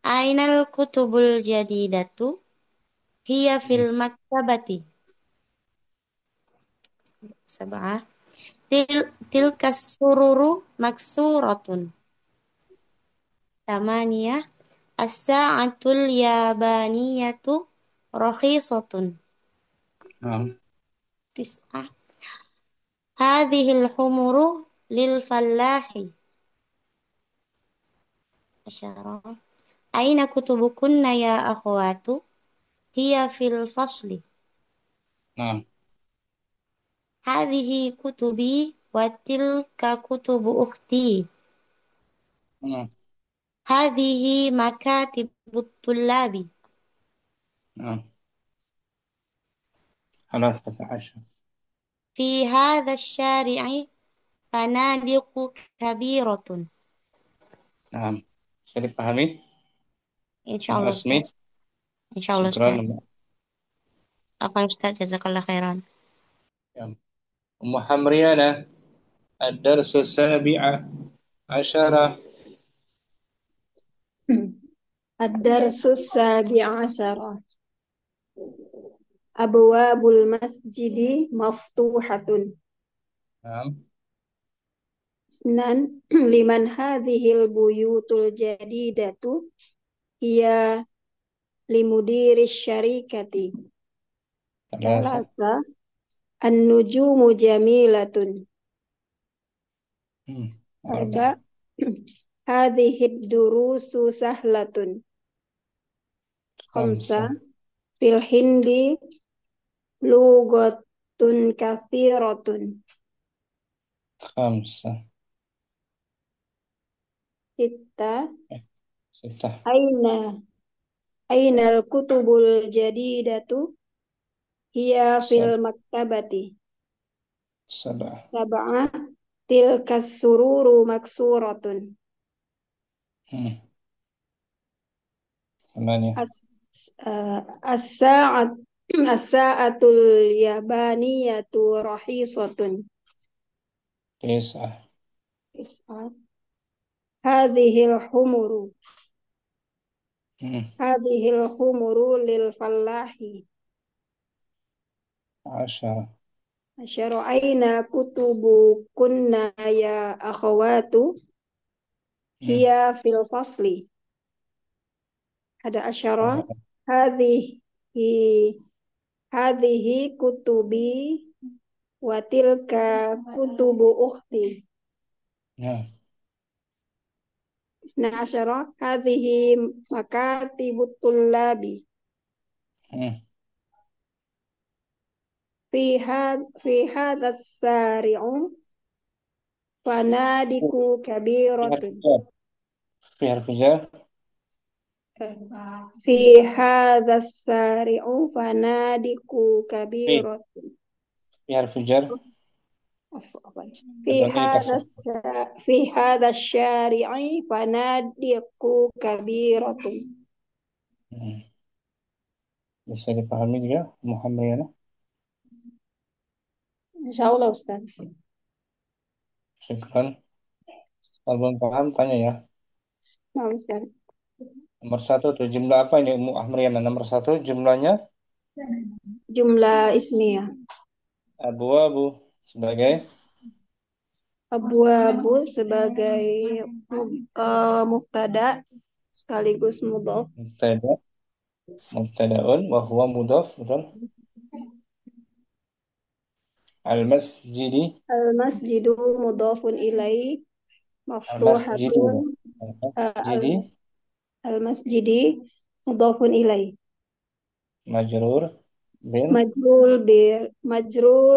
أين الكتب الجديدة هي في mm, المكتبة سبعة تلك السرر مكسورة ثمانية الساعة اليابانية رخيصة nah, تسعة هذه الحمر للفلاح عشرة أين كتبكن يا أخوات هي في الفصل nah, هذه كتبي وتلك كتب أختي nah, هذه مكاتب الطلاب نعم. 13. في هذا الشارع فنادق كبيرة. نعم. Bisa dipahami? Insya Allah Asmi. Ustaz. Insya Allah Syukran. Ustaz. Apa Ustaz? Jazakallah khairan. Ya. Ummu Hamriana. الدرس السابع عشر. الدرس السابع عشر أبواب المسجد مفتوحة. نعم. اثنان لمن هذه البيوت الجديدة؟ هي لمدير الشركة. ثلاثة. ثلاثة النجوم جميلة. أربعة. أربعة هذه الدروس سهلة. خمسة خمسة. في الهند لغة كثيرة. خمسة. ستة ستة. أين الكتب الجديدة؟ هي في المكتبة. سبعة. سبعة تلك السرور مكسورة. ثمانية. الساعة اليابانية رخيصة. تسعة. تسعة هذه الخمر للفلاح. 10. أين كتبكن يا أخوات؟ هي في الفصل. 11 هذه كتبي وتلك كتب أختي. 12 هذه مكاتب الطلاب. في هذا الشارع فنادق كبيرة. في حرف جر. في هذا الشارع فنادق كبيرة. في حرف جر. في هذا الشارع فنادق كبيرة. Bisa dipahami juga Muhammadiyana? Insya Allah Ustaz. Syukran. Kalau belum paham tanya ya. Nah, Ustaz. Nomor 1 tuh jumlah apa ini Muhammadiyana? Nomor 1 jumlahnya jumlah ismiyah. Abu sebagai Abu sebagai mubtada sekaligus mudhaf. Mubtada'un wa huwa mudhaf, betul? Al-masjidi. Al-masjidu mudhafun ilaih maftuhatun. Al-masjidi. Al-masjidi mudhafun ilaih. Majrur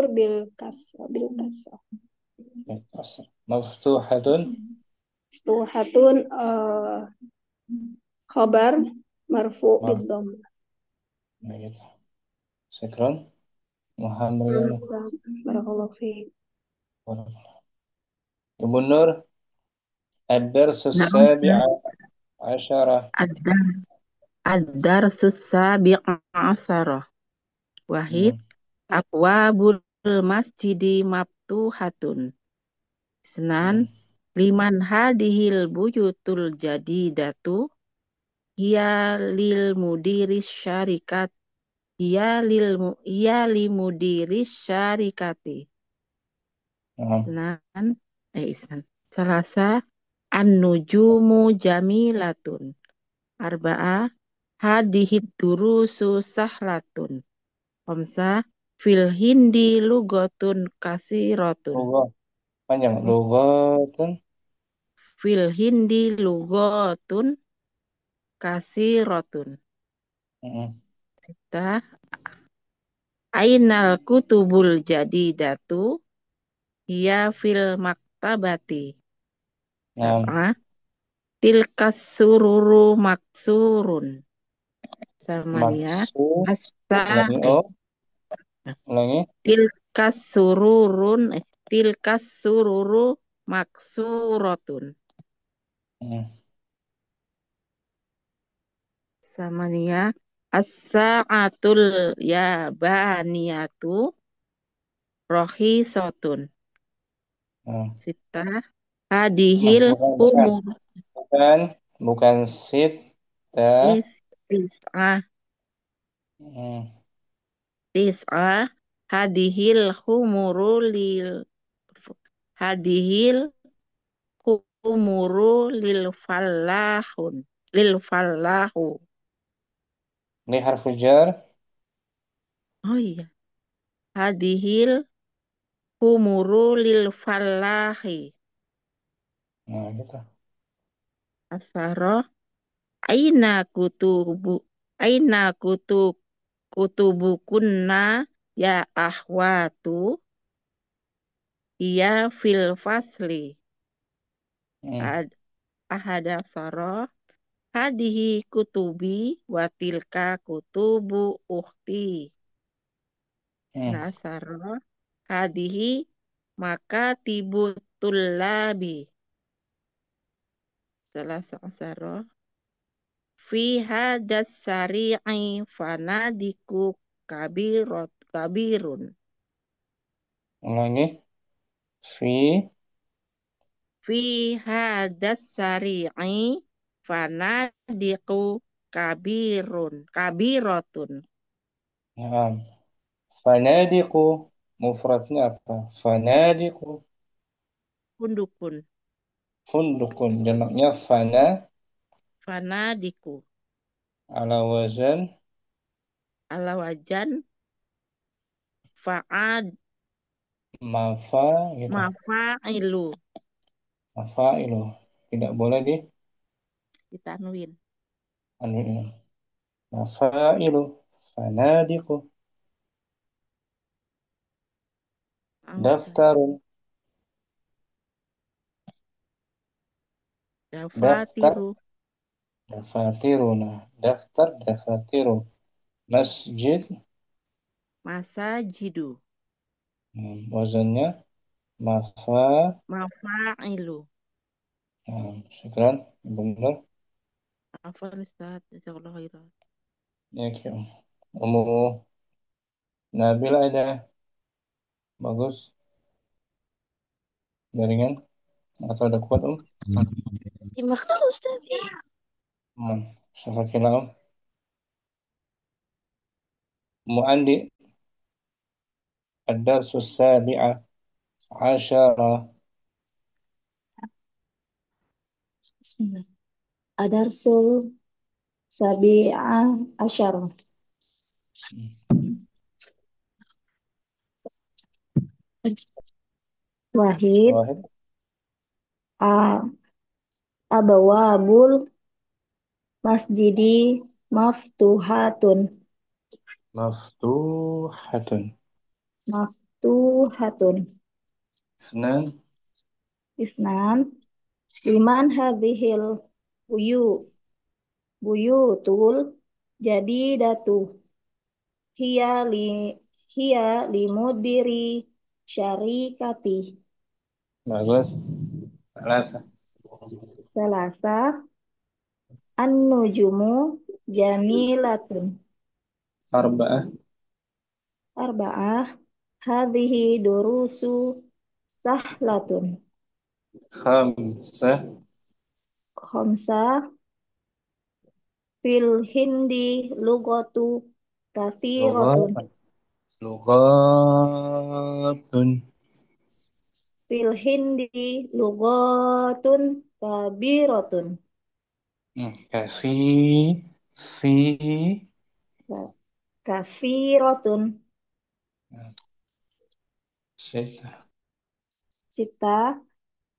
bil kasrah. Maftuhatun. Maftuhatun khabar marfu bid-dhammah. Nah, gitu. Syukran. Muhammadiyana. Barakallahu fiik. Ibu Nur. Ad-darsu as-sabi'a asyara. Ad-darsus sabi'a asyara. Wahid. Abwabul masjidi maftuhatun. Isnan. Liman hadihil buyutul jadidatu. Hiya lil mudiris syarikat. Hiya li mudiris syarikati. Isnan. Salasa. An-nujumu jamilatun. Arba'a. Hadihid durusu sahlatun. Khamsa. Fil hindi lugotun kasiratun. Panjang. Lugotun. Fil hindi lugotun kasiratun. Sita. Ainal kutubul jadidatu. Hiya fil maktabati. Sab'ah. Tilkas sururu maksurun. Samania. Maksud. Asa. Ulangi. Oh, ulangi. Tilkas sururun. Tilkas sururu maksurotun. Hmm. Samania. As-sa'atul yabaniyatu rohisotun. Hmm. Sita. Nah, Hadihil bukan. umur Bukan sit. tis'ah. Hmm. Tis'ah. Hadihil humuru hadihil humuru lil fallahu. Ini harfu jar. Oh iya. Hadihil humuru lil fallahi. Nah, gitu. Asaro. Aina kutubu. Aina kutubukunna ya ahwatu. Iya fil fasli. Hmm. Ahada saro. Hadihi kutubi watilka kutubu ukhti. Hmm. Nasaro. Hadihi makatibu tullabi. Salah asaro. Fi hadas sari'i fanadiku kabirun. Ulangi. Fi. Fi hadas sari'i fanadiku kabirotun. Nah, fanadiku. Mufradnya apa? Fanadiku. Fundukun. Fundukun. Jamaknya fana. Fanadiku. Ala wazan. Ala wajan fa'ad Mafa. Gitu. mafa'ilu. Mafailu. Tidak boleh di Ditanwin. anu ini. Mafailu. Fanadiku. Angsa. Daftarun. Daftar. Dafatiru. Dafatiruna. Daftar. Dafatiru. Masjid. Masajidu. Wazannya. Mafa. Mafa'ilu. Syukran. Benar. Afwan Ustaz. Jazakallah khairan. Ya, Umu Nabil ada. Bagus. Jaringan. Atau ada kuat, Simak dulu Ustaz. Syafakillah, Umu Andi. Ad-darsu sabi'a asyara. Bismillah. Adarsul sabi'a asyar. Wahid Wahid. a abawabul masjidi maftuhatun. Maftuhatun. Maftuhatun. Isnan. Isnan liman hadhil buyu buyutul jadidatu hiya li hiya limudiri syarikati. Bagus. Salasa. Salasa an-nujumu jamilatun. Arba'ah. Arba'ah hadhihi durusu sahlatun. Khamsah. Khamsa fil hindi lugatu kathiratun. Lughat. Lughatun. Fil hindi lugatun kabiratun. Kasi. Si. Kafiratun. Sita. Sita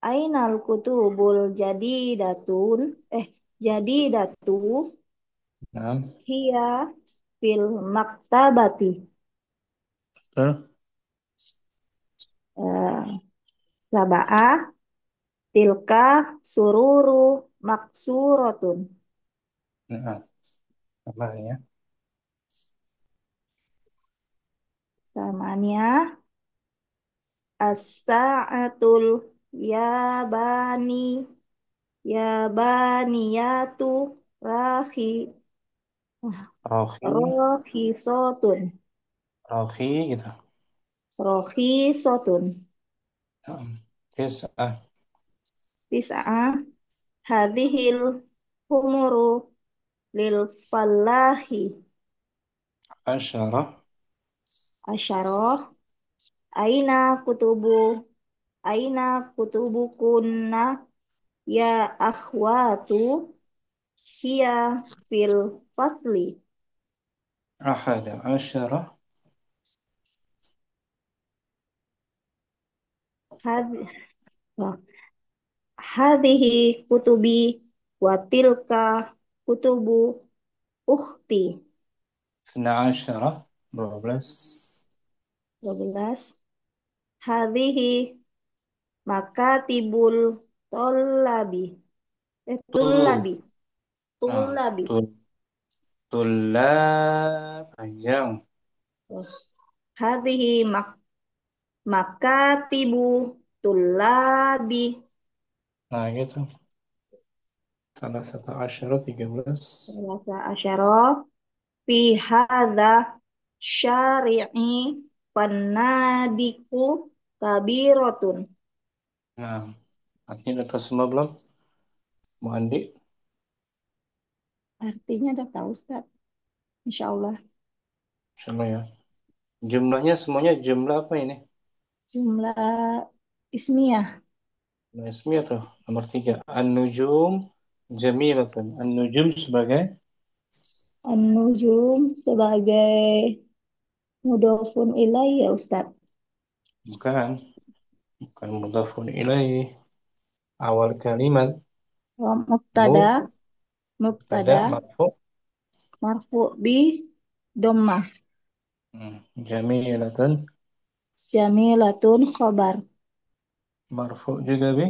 ainal kutubul jadidatu Enam. hiya fil maktabati. Betul. Saba'ah tilka sururu maksuratun. Nah, apa ya? Samania as-sa'atul yabani yabaniyatu rahi Rohi, rahisotun rohi gitu. rahisotun Naam. Tis'ah, tis'ah hadhil humuru lil falahi asyarah, asyarah aina kutubu aina kutubukunna ya akhwatu hiya fil fasli ahada asyarah, Had- hadhihi kutubi wa tilka kutubu ukhti isna asyarah, 12. 12 hadhihi makatibul tolabi Tu, tulabi nah, tulabi tul, tulab, panjang. hadhihi makatibu tulabi Nah, gitu. Salah satu asyarah, 13. salasa asyara fi hadza syari'i fannadiku kabiratun. Nah, artinya udah tahu semua belum? Mau Andi? Artinya udah tahu Ustaz. Insya Allah. Insyaallah ya. Jumlahnya semuanya jumlah apa ini? Jumlah ismiyah. Nah, ismiyah tuh, nomor 3. An-nujum jamilatun. An-nujum sebagai An-nujum sebagai mudhofun ilaih ya Ustaz. bukan, bukan mudhafun ilaih. Awal kalimat Wa mu mubtada tada marfu. marfu bi dhammah. Jamilatun Jamilatun khobar. marfu juga bi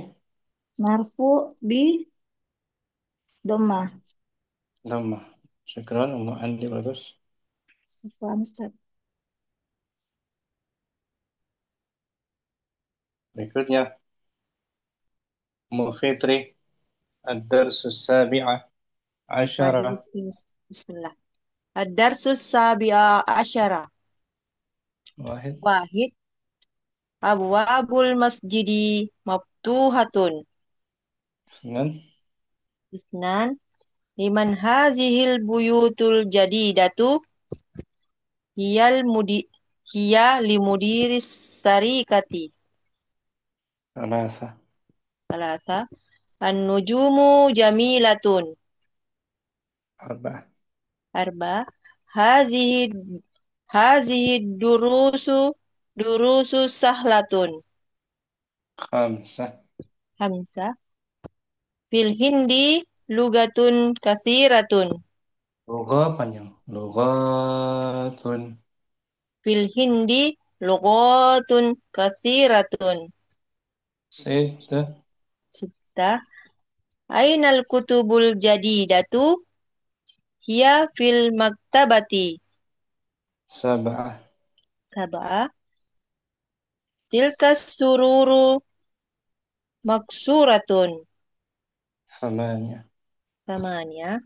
Marfu bi dhammah. dhamma. Syukran, Ummu Andi bagus. Paham Ustaz. Berikutnya Ummu Fitri ad-darsus sabi'ah asyara. Baik, bismillah. Ad-darsus sabi'a asyara. Wahid. Wahid. Abwabul masjidi maftuhatun. Isnan. Isnan. Liman hazihil buyutul jadidatu. Hiya limudiris sarikati. Salasa. Salasa. An-nujumu jamilatun. Arba'ah. Arba. Hazihi hazihi durusu sahlatun. Khamsah. Hamzah. Fil hindi lugatun kathiratun. Lugha panjang. Lughatun. Fil hindi lugatun kathiratun. Sittah. Sitta. Ainal kutubul jadidatu. Hiya fil maktabati. Sab'ah. Sab'ah. Tilkas sururu maksuratun. Thamaniyah. Tamanya.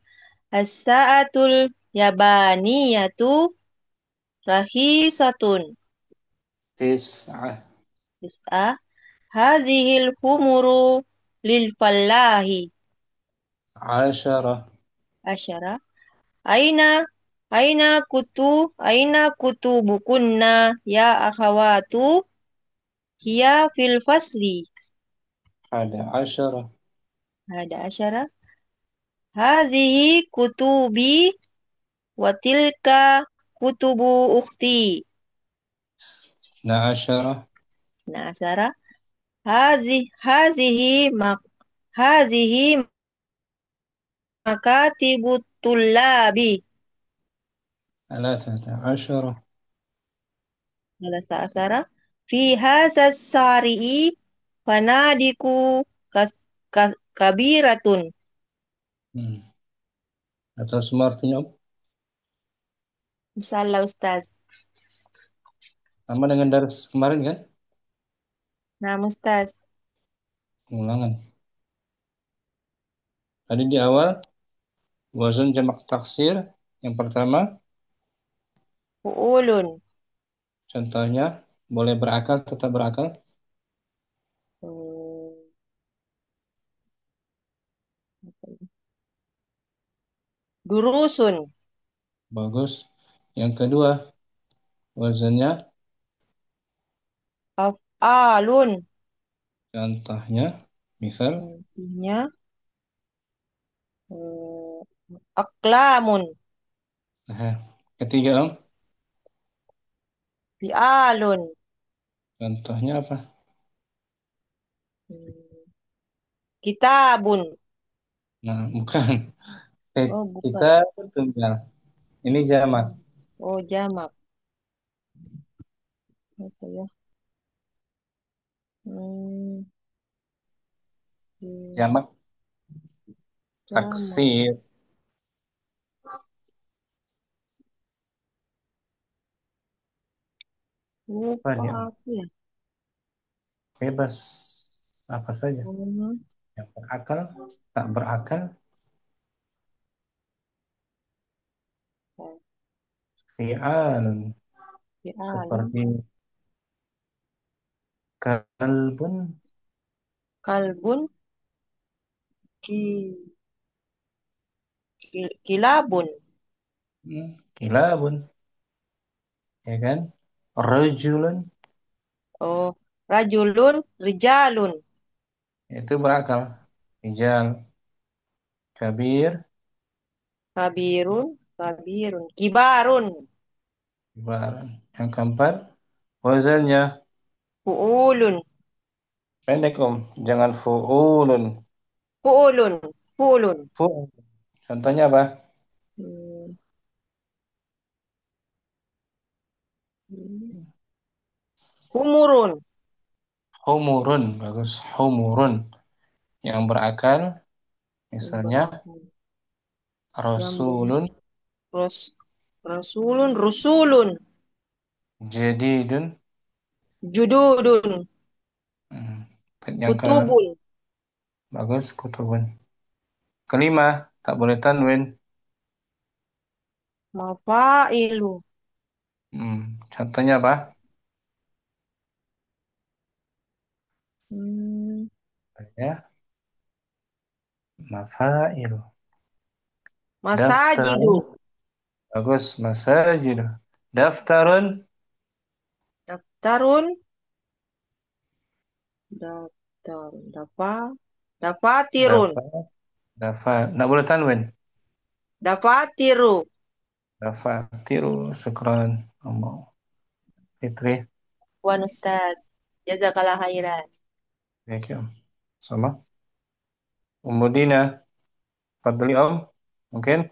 As-sa'atul yabaniyatu rahisatun. Tis'ah. Tis'ah. Hazihil humuru lil fallahi. Asyarah. Asyara. Aina aina kutubukunna ya akhawatu hiya fil fasli. Hada asyarah. Ada asyara. Hazihi kutubi wa tilka kutubu ukhti. Na asyarah. Nah, asyara. Hazihi hazihi makatibut tullabi. Thalathata asyarah. Salasa asyara. Fi hazas sari'i fanadiku kabiratun. Atau semua artinya apa? Insyaallah Ustaz. Sama dengan dars kemarin kan? Nah, Ustaz. Pengulangan. Tadi di awal wazan jamak taksir yang pertama Fu'ulun. contohnya boleh berakal tetap berakal. Hmm, apa ini? Durusun. Bagus. Yang kedua wazannya Af'alun. contohnya misal Intinya aklamun. nah, ketiga Om Fi'alun. contohnya apa? Hmm, Kitabun. Nah, bukan. Oh, Kita bukan. tunggal. Ini jamak. Oh, jamak. Apa ya? Hmm, Jamak jamak. taksir. Apa Lupa nih Om? apa ya? Bebas apa saja. Hmm, Yang berakal, tak berakal, fi'alun. Fi'alun. Seperti kalbun, Kalbun. Ki, kilabun. kilabun, ya kan? Rajulun, Oh, rajulun. Rijalun. itu berakal. Rijal, kabir, Kabirun. Kabirun. Kibarun. kibaran. Yang keempat, wazannya Fu'ulun. pendek Om. Jangan fu'ulun. Fu'ulun. Fu'ulun. Fu'ul. Contohnya apa? Hmm. Humurun. Humurun, bagus. Humurun. Yang berakal, Yang misalnya berakal. Yang rasulun, rasulun. Rusulun. jadidun. Jududun. Hmm. Yang ke Kutubun. bagus, kutubun. Kelima, tak boleh tanwin. Mafailu. Contohnya apa? Hmm. Ya, mafail. Masajidu. Daftarun, bagus, masajid. Daftarun, Daftarun. Daftar. Dafatirun. dafa, dafa. Nggak boleh tanwin. Dafatiru. Dafatiru, syukran. Allah. Fitri, Wan Ustaz. Jazakallah khairan. ya, sama. Umudina, Fadli Om, mungkin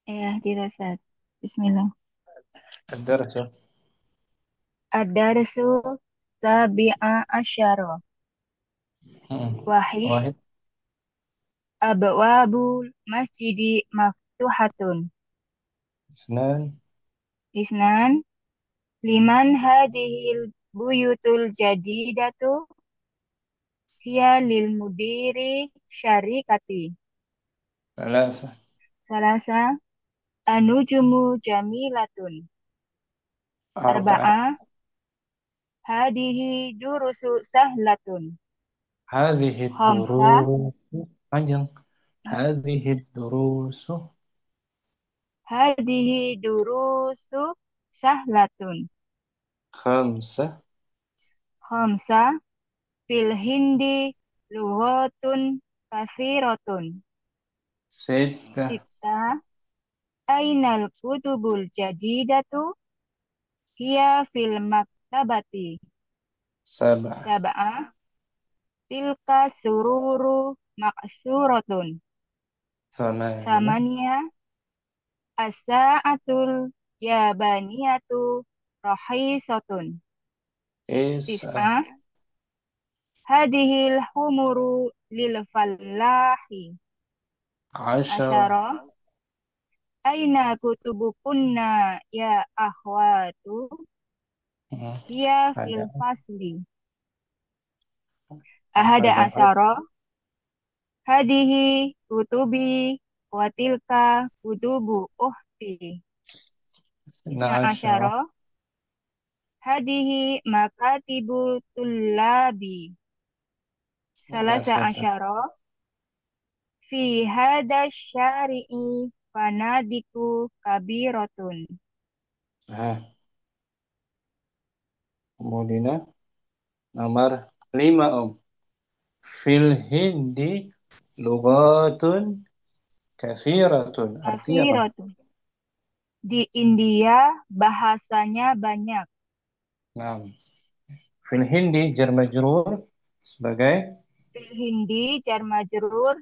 Ya, dirasa. Bismillah. ada ya. Ad-darsu sabi'a asyara. Wahid. Wahid, Abwabul masjidi maftuhatun. Isnan, Isnan. Liman hadihil buyutul jadidatu. Hiya lil mudiri syarikati. Salasa, Salasa. Anujumu jamilatun. Arba'a. Arba'ah. Hadihi durusu sahlatun. Hadhihi Khamsa. durusu, panjang. Hadhihi durusu, Hadihi durusu sahlatun. khamsa, Khamsa. Fil hindi lughatun kathiratun. Sita, Sita. Ainal kutubul jadidatu. Hiya fil maktabati. Sab'ah, Sab'ah. Tilka sururu maksuratun. Thamania, Samania. As-sa'atul yabaniyatu rahisatun. Is'ah, Tis'ah. Hadihil humuru lil fallahi. Ashara, Asyara. Aina kutubukunna ya akhwatu. Hiya fil Ada fasli. Ahada ada asyara. Hadihi kutubi wa tilka kutubu ukhti. Isna Isna asyara. asyara. Hadihi makatibu tullabi. Salasa Salasata. asyara. Fi hada syari'i fanadiku kabiratun. Kemudian nomor 5 Om. Fil Hindi lugatun kathiratun. Artinya apa? Kabiratun. Di India bahasanya banyak. Nah, fil Hindi jar majrur sebagai Fil Hindi jar majrur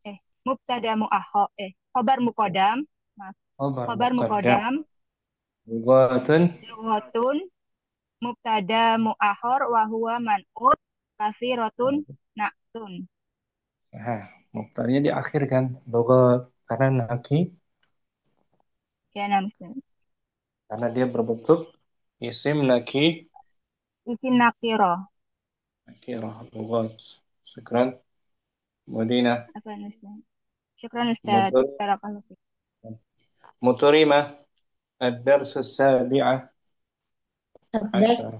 eh mubtada muakhar khobar muqaddam. Maaf. khabar Khobar muqaddam. muqaddam Lugatun lughatun mubtada muakhar wa huwa man'ut katsiratun na'tun. mubtadanya diakhirkan lugat karena Ya namaste. karena dia berbentuk isim Isim nakiro. nakirah lugat. Sekarang Madinah Apa namaste? Syukran Ustaz. mutur Barakallahu fiik. muturimah ad-dars as-sabi'ah الدرس asyar.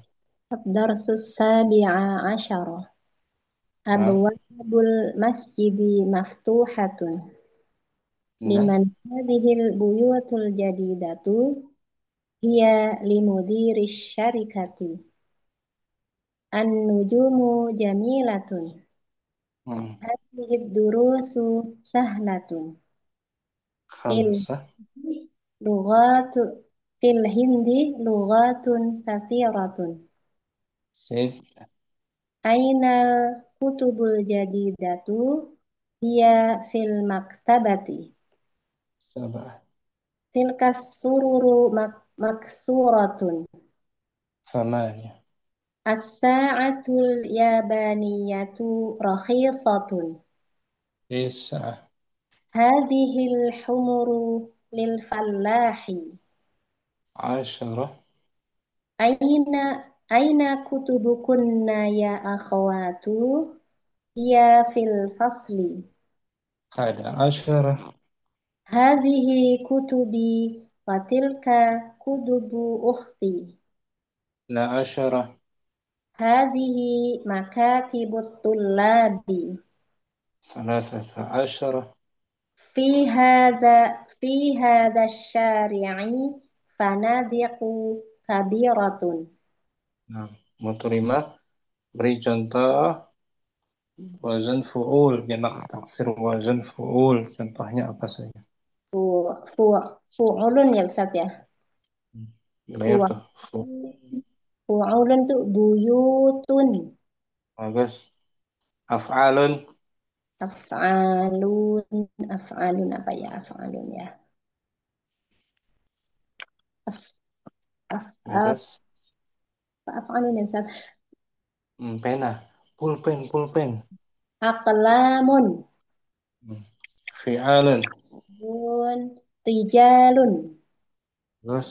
الدرس السابع عشر Nah, أبواب المسجد مفتوحة nah, لمن هذه البيوت الجديدة هي لمدير الشركة النجوم جميلة هذه الدروس سهلة في khamsah لغات في الهند لغات كثيرة sid أين الكتب الجديدة هي في المكتبة sabah تلك السرر مكسورة thamania الساعة اليابانية رخيصة tis'ah هذه الحمر للفلاح asyara أين أين كتبكن يا أخوات هي في الفصل qada asyara هذه كتبي وتلك كتب أختي la asyara هذه مكاتب الطلاب thalathata asyara. في هذا الشارع فنادق كبيرة Nah, muturimah beri contoh wazan fu'ul jamak taksir wazan fu'ul contohnya apa saja? فعل ya Ustaz ya. Clear tuh. Fu'ul itu buyutun. Bagus. Af'alun. Af'alun apa ya af'alun ya. Bagus. Af'alun ya Ustaz. Pena. Pulpen. Aqlamun. Fi'alun. Rijalun. Terus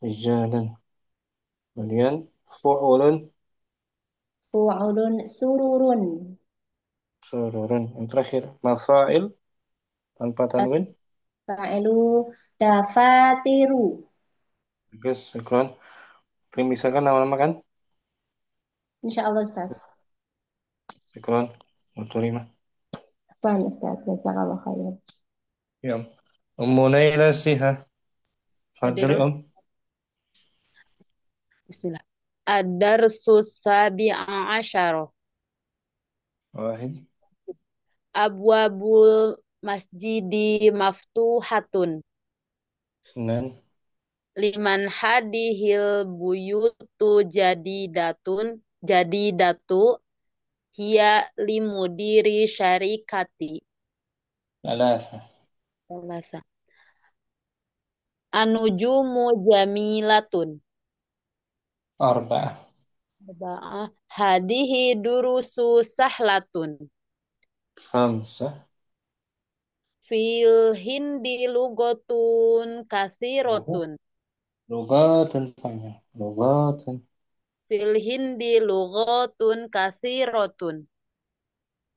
rijalun. Kemudian fu'ulun. Fu'ulun sururun. Sururun. Yang terakhir mafa'il tanpa tanwin. Fa'ilu dafatiru. Bagus. Syukran. Misalkan nama-nama kan? Insyaallah Ustaz. Syukran. Muturimah. Afwan Ustaz, jazakallah khairan. Ya. Ummu Naila Siha. Fadli Ad-dars Bismillah. Ad-darsus sabi'a asyara. Wahid. Abwabul masjidi maftuhatun. Senan. Liman hadihil buyutu jadidatu hiya limudiri syarikati. Thalatha. Salasa. Anujumu jamilatun. Arba'ah. Arba'ah. Hadihi durusu sahlatun. Khamsah. Fil hindi lugotun kathirotun. Lugatan panjang. Lugatan. Fil Hindi lughatun katsiratun.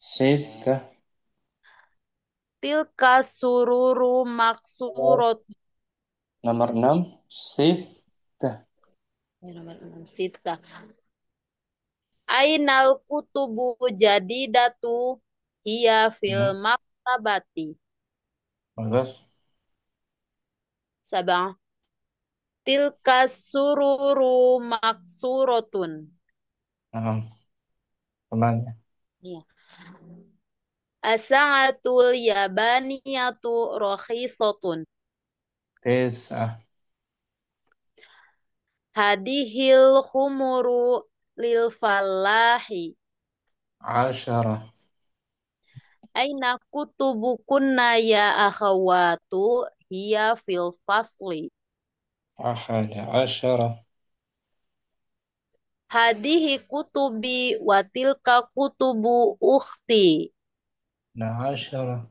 Sittah. Tilka sururu maksurat. Nomor 6. Sittah. Nomor 6. Sita. Ainal kutubu jadidatu hiya fil Hmm. maktabati. Bagus. Sabang. Tilka sururu maksuratun. Kemana? Iya. As-sa'atul yabaniyatu rakhisatun. Tis'ah. Hadihil khumuru lil falahi. Asyarah. Aina kutubukunna ya akhawatu hiya fil fasli. Ahada asyarah. Hadihi kutubi wa tilka kutubu ukhti. Asyarah.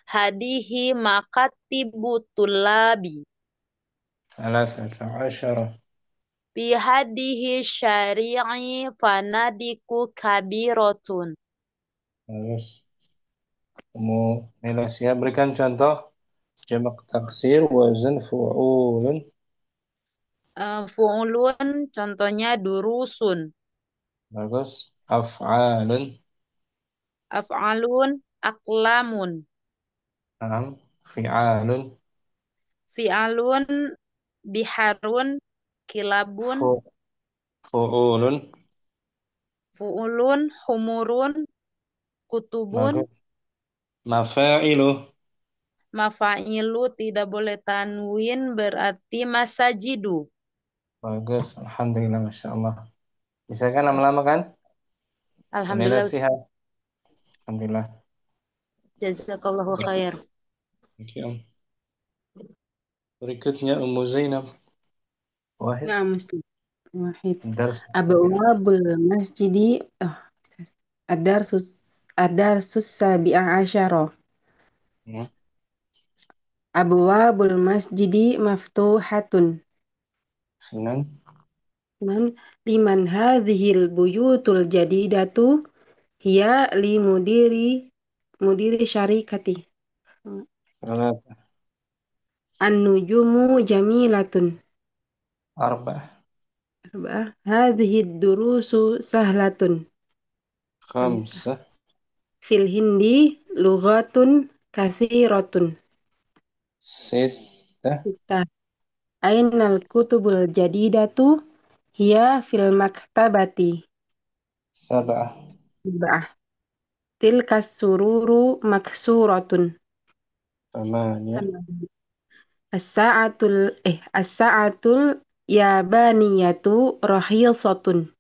Hadihi makatibu tulabi. Salasata asyarah. Bi hadihi syari'i fanadiku kabirotun. Bagus. Kamu nilai siap berikan contoh jamak taksir wazan fu'ulun. Fu'ulun contohnya durusun. Bagus. Af'alun. Af'alun aklamun. Naam. Fi'alun. Fi'alun biharun kilabun. Fu- Fu'ulun. Fu'ulun humurun kutubun. Bagus. Mafa'ilu. Mafa'ilu tidak boleh tanwin berarti masajidu. Bagus. Alhamdulillah. Masya Allah. Bisa kan lama-lama kan? Nilai Alhamdulillah Ustaz. sihat. Alhamdulillah. Jazakallahu khair. Thank you. Berikutnya Ummu Zainab. Wahid. Nah, mesti wahid. Dars. Abwabul masjidi ad-darsus ad-darsus sabi'a asyara. Hmm. Abwabul masjidi maftuhatun. Sinan. Liman hadhil buyutul jadidatu hiya li mudiri syarikati. Salat. An-nujumu jamilatun. Arba'ah. Hadhihi durusu sahlatun. Khamsah. Fil hindi lughatun kathiratun. Sittah. Ainal kutubul jadidatu hiya fil maktabati. Sab'ah. Tilkas sururu maksuratun. Thamaniyah. As-sa'atul yabaniyatu rahisatun.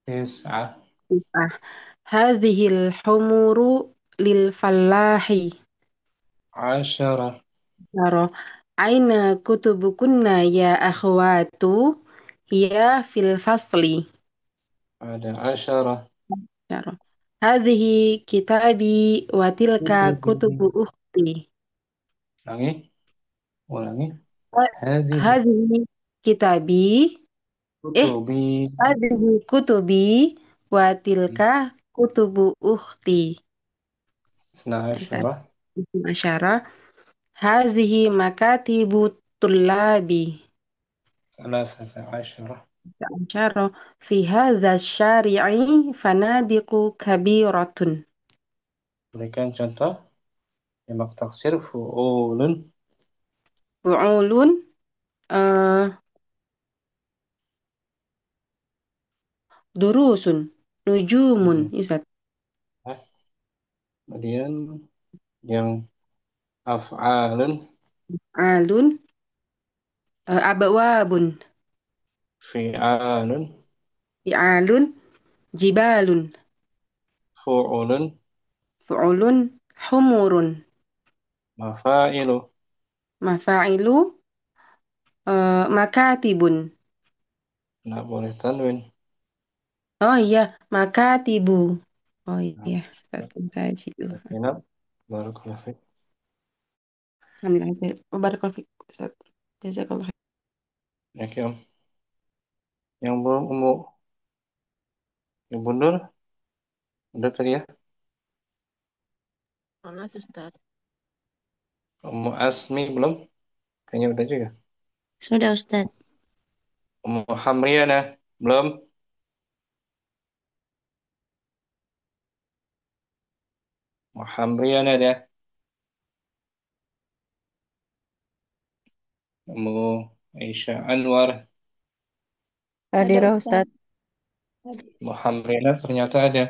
Tis'ah. Hadhil humuru lil fallahi. Asyarah. Aina kutubukunna ya akhwatu hiya fil fasli. Ada asyarah. Hadhihi kitabi wa tilka kutubu ukhti. Ulangi. Hadhihi Hadhihi kitabi kutubi. hadhihi kutubi wa tilka kutubu ukhti. Isna asyarah. Asyara. Hadhihi makatibu tullabi. Salasata asyarah. Asyara. Fi hadha syari'i fanadiqu kabiratun. Berikan contoh jamak taksir fu'ulun. Fu'ulun durusun nujumun. Ustaz. Kemudian yang af'alun. Alun abwabun. Fi'alun. Fi'alun jibalun. Fu'ulun. Fu'ulun humurun. Mafa'ilu. Mafa'ilu makatibun. Nggak boleh tanwin. Oh iya, makatibu. Oh iya, Ustaz Tajidu. Inap. Barakallahu fiik. Alhamdulillah. Barakallahu fiik, Ustaz. Jazakallah. Oke, Om. Yang belum Ummu Ibu Nur, udah tadi ya? Kelas Ustaz. Ummu Asmi belum? Kayaknya udah juga. Sudah Ustaz. Ummu Hamriana belum? Ummu Hamriana dah. Ummu Aisyah Anwar. Ada Hadirah Ustaz. Ustaz. Hadir. Ummu Hamriana ternyata ada.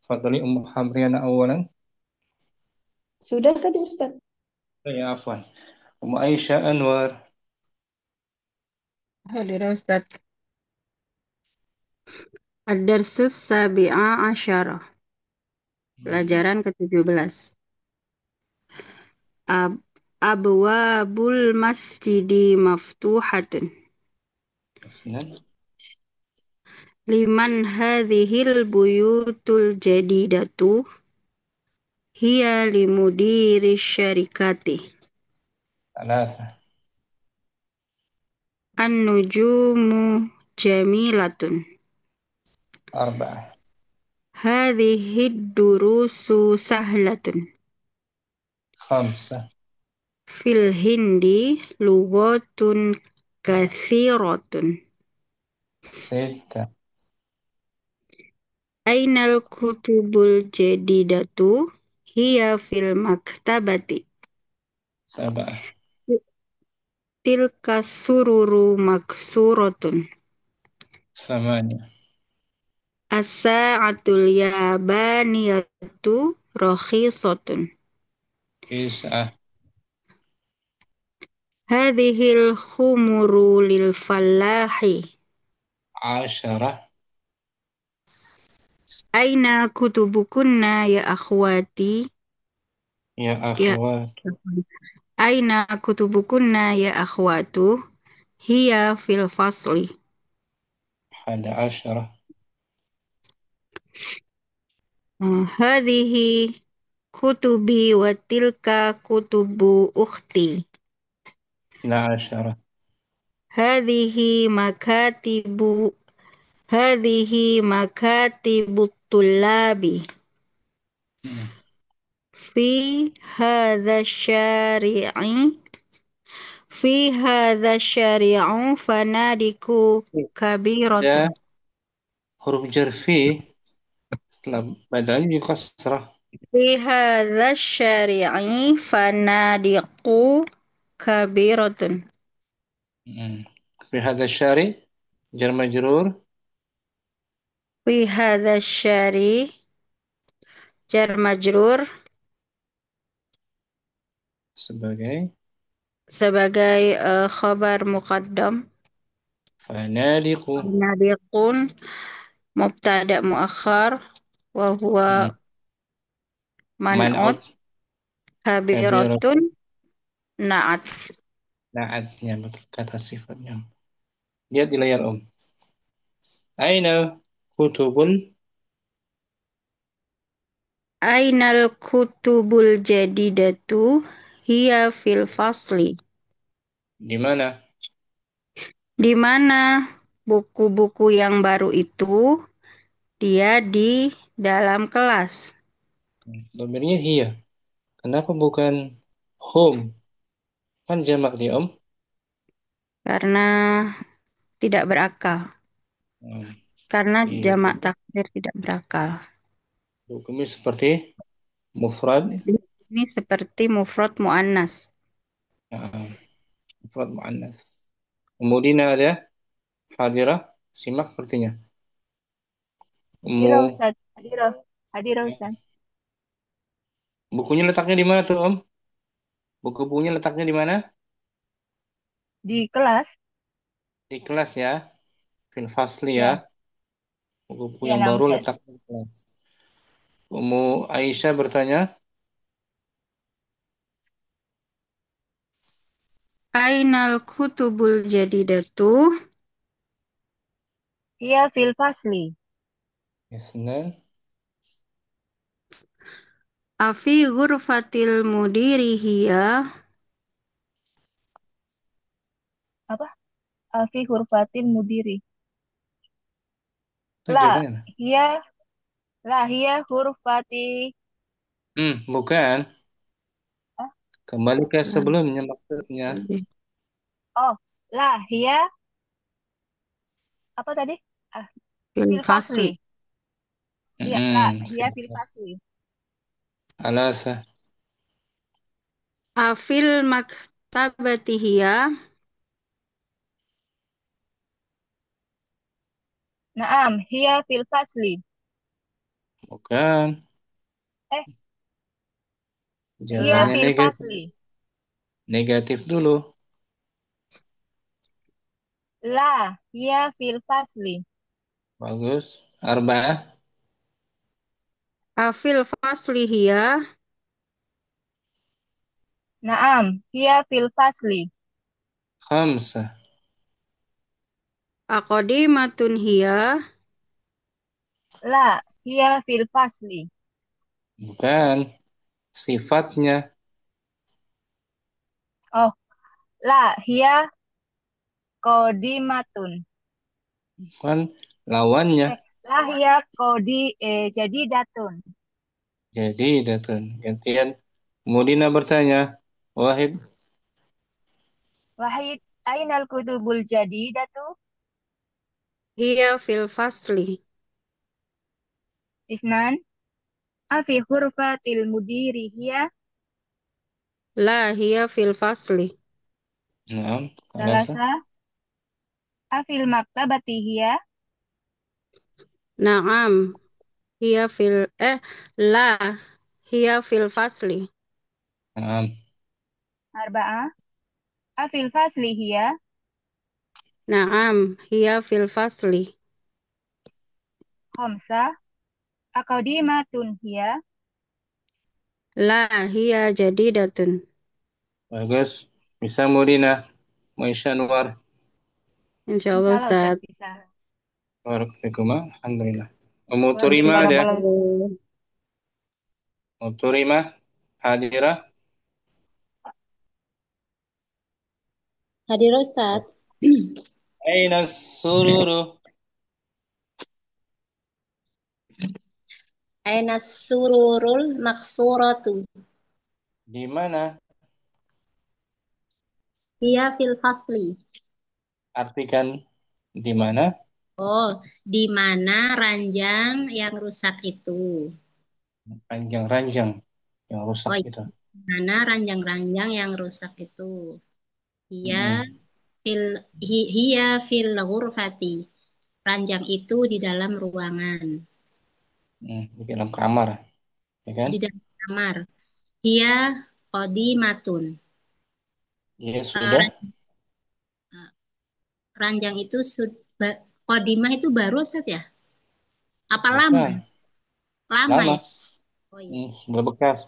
Fadli Ummu Hamriana awalan. Sudah tadi Ustaz. Ya, afwan. Ummu Aisyah Anwar. Hadirah Ustaz. Ad-Darsus Sabi'a Asyara. Pelajaran ke-17. Ab Abwabul masjidi maftuhatun. Asnan. Liman hadhil buyutul jadidatu hiya limudiri syarikati. Thalatha. An-nujumu jamilatun. Arba'ah. Hadhihi durusu sahlatun. Khamsah. Fil hindi lughatun kathiratun. Sittah. Ainal kutubul jadidatu hiya fil maktabati. Sab'ah. Tilka sururu maksuratun. Thamaniyah. As-sa'atul yabaniyatu rakhisatun. Tis'ah. Hadhil khumuru lil fallahi. Asharah. Aina kutubukunna ya akhwati. Ya Ya. akhwat. Aina kutubukunna ya akhwatu. Hiya fil fasli. Hada Asharah. Hadhihi kutubi wa tilka kutubu ukhti. Ila Asharah. Hadhihi makatibu Hadhihi makatibut tullabi. Fi hadha syari'i Fi hadha syari'u fanadiku kabiratun. Ada huruf jar fi setelah badalnya juga kasrah. Fi hadha syari'i fanadiku kabiratun. Fi hadha syari jar majrur Fi hadha syari jar majrur sebagai khabar muqaddam. fanadiqu. Fanadiqun mubtada muakhar wa huwa man'ut. Man'ut kabiratun. Kabiratun na'at. Na'atnya kata sifatnya. Lihat di layar Om. Aina kutubul Ainal kutubul jadidatu hiya fil fasli. di mana? Di mana buku-buku yang baru itu? Dia di dalam kelas. Domirnya hiya. Kenapa bukan home? Kan jamak dia Om. Karena tidak berakal. Karena jamak taksir tidak berakal. Hukumnya seperti mufrad. Ini seperti mufrad muannas. Mufrad muannas. Kemudian ada hadirah, simak sepertinya. Hadirah Ustaz. Hadirah. Hadirah Ustaz. Bukunya letaknya di mana tuh Om? Buku-bukunya letaknya di mana? Di kelas. Di kelas ya. Fil fasli Ya. ya. Buku-buku Ya, yang nah, baru Ustaz. letaknya di kelas. Ummu Aisyah bertanya, Ainal kutubul jadidatu Iya fil fasli. Isnan. afi ghurfatil mudiri hiya. Apa? Fi hurfatil mudiri. Itu La jawabannya. hiya la hiya hurfati. Bukan. Ah, Kembali ke Nah, sebelumnya maksudnya. Oh, la hiya apa tadi? Ah, fil fil fasli. fasli. Iya, la hiya fil fasli. Alasa. Afil maktabati hiya. Naam, hiya fil fasli. Bukan. Eh, hiya Jawabannya fil negatif. fasli. Negatif dulu. La hiya fil fasli. Bagus. Arba'ah. Afil fasli hiya. Naam, hiya fil fasli. Khamsa. Aqdimatun hiya. La hiya fil fasli. Bukan. Sifatnya. Oh, la hiya qodimatun. Bukan. Lawannya. La hiya jadi datun. Jadi datun. Gantian. Mudina bertanya. Wahid. Wahid, ainal kutubul jadidatu? Hiya fil fasli. Isnan, afi hurfatil mudiri hiya? La hiya fil fasli. Naam. Alasa. Salasa, afil maktabati hiya? Naam. Hiya fil la hiya fil fasli. Naam. Arba'ah, afil fasli hiya? Naam, hiya fil fasli. Khamsa, aqdimatun hiya? La hiya jadidatun. Bagus. Bisa Mudina. Maisha Anwar. Insyaallah Insyaallah Ustaz Ustaz. bisa. Barakallahu. Alhamdulillah. Ummu Waalaikumsalam Turima ada. warahmatullahi Ummu Turima. Hadirah. Hadir Ustaz. Aina sururu. Aina sururul maksuratu. Di mana? Hiya fil fasli. Artikan di mana? Oh, di mana ranjang yang rusak itu? Ranjang-ranjang yang rusak Oh, itu. di mana ranjang-ranjang yang rusak itu? Hiya Mm-mm. hiya fil ghurfati. Ranjang itu di dalam ruangan. Di dalam kamar, ya kan? Di dalam kamar. Hiya qadimatun. Iya Eh, sudah. ranjang itu qadimah itu baru Ustaz ya? Apa lama? Bukan. Lama Lama. ya? Oh iya. Sudah bekas.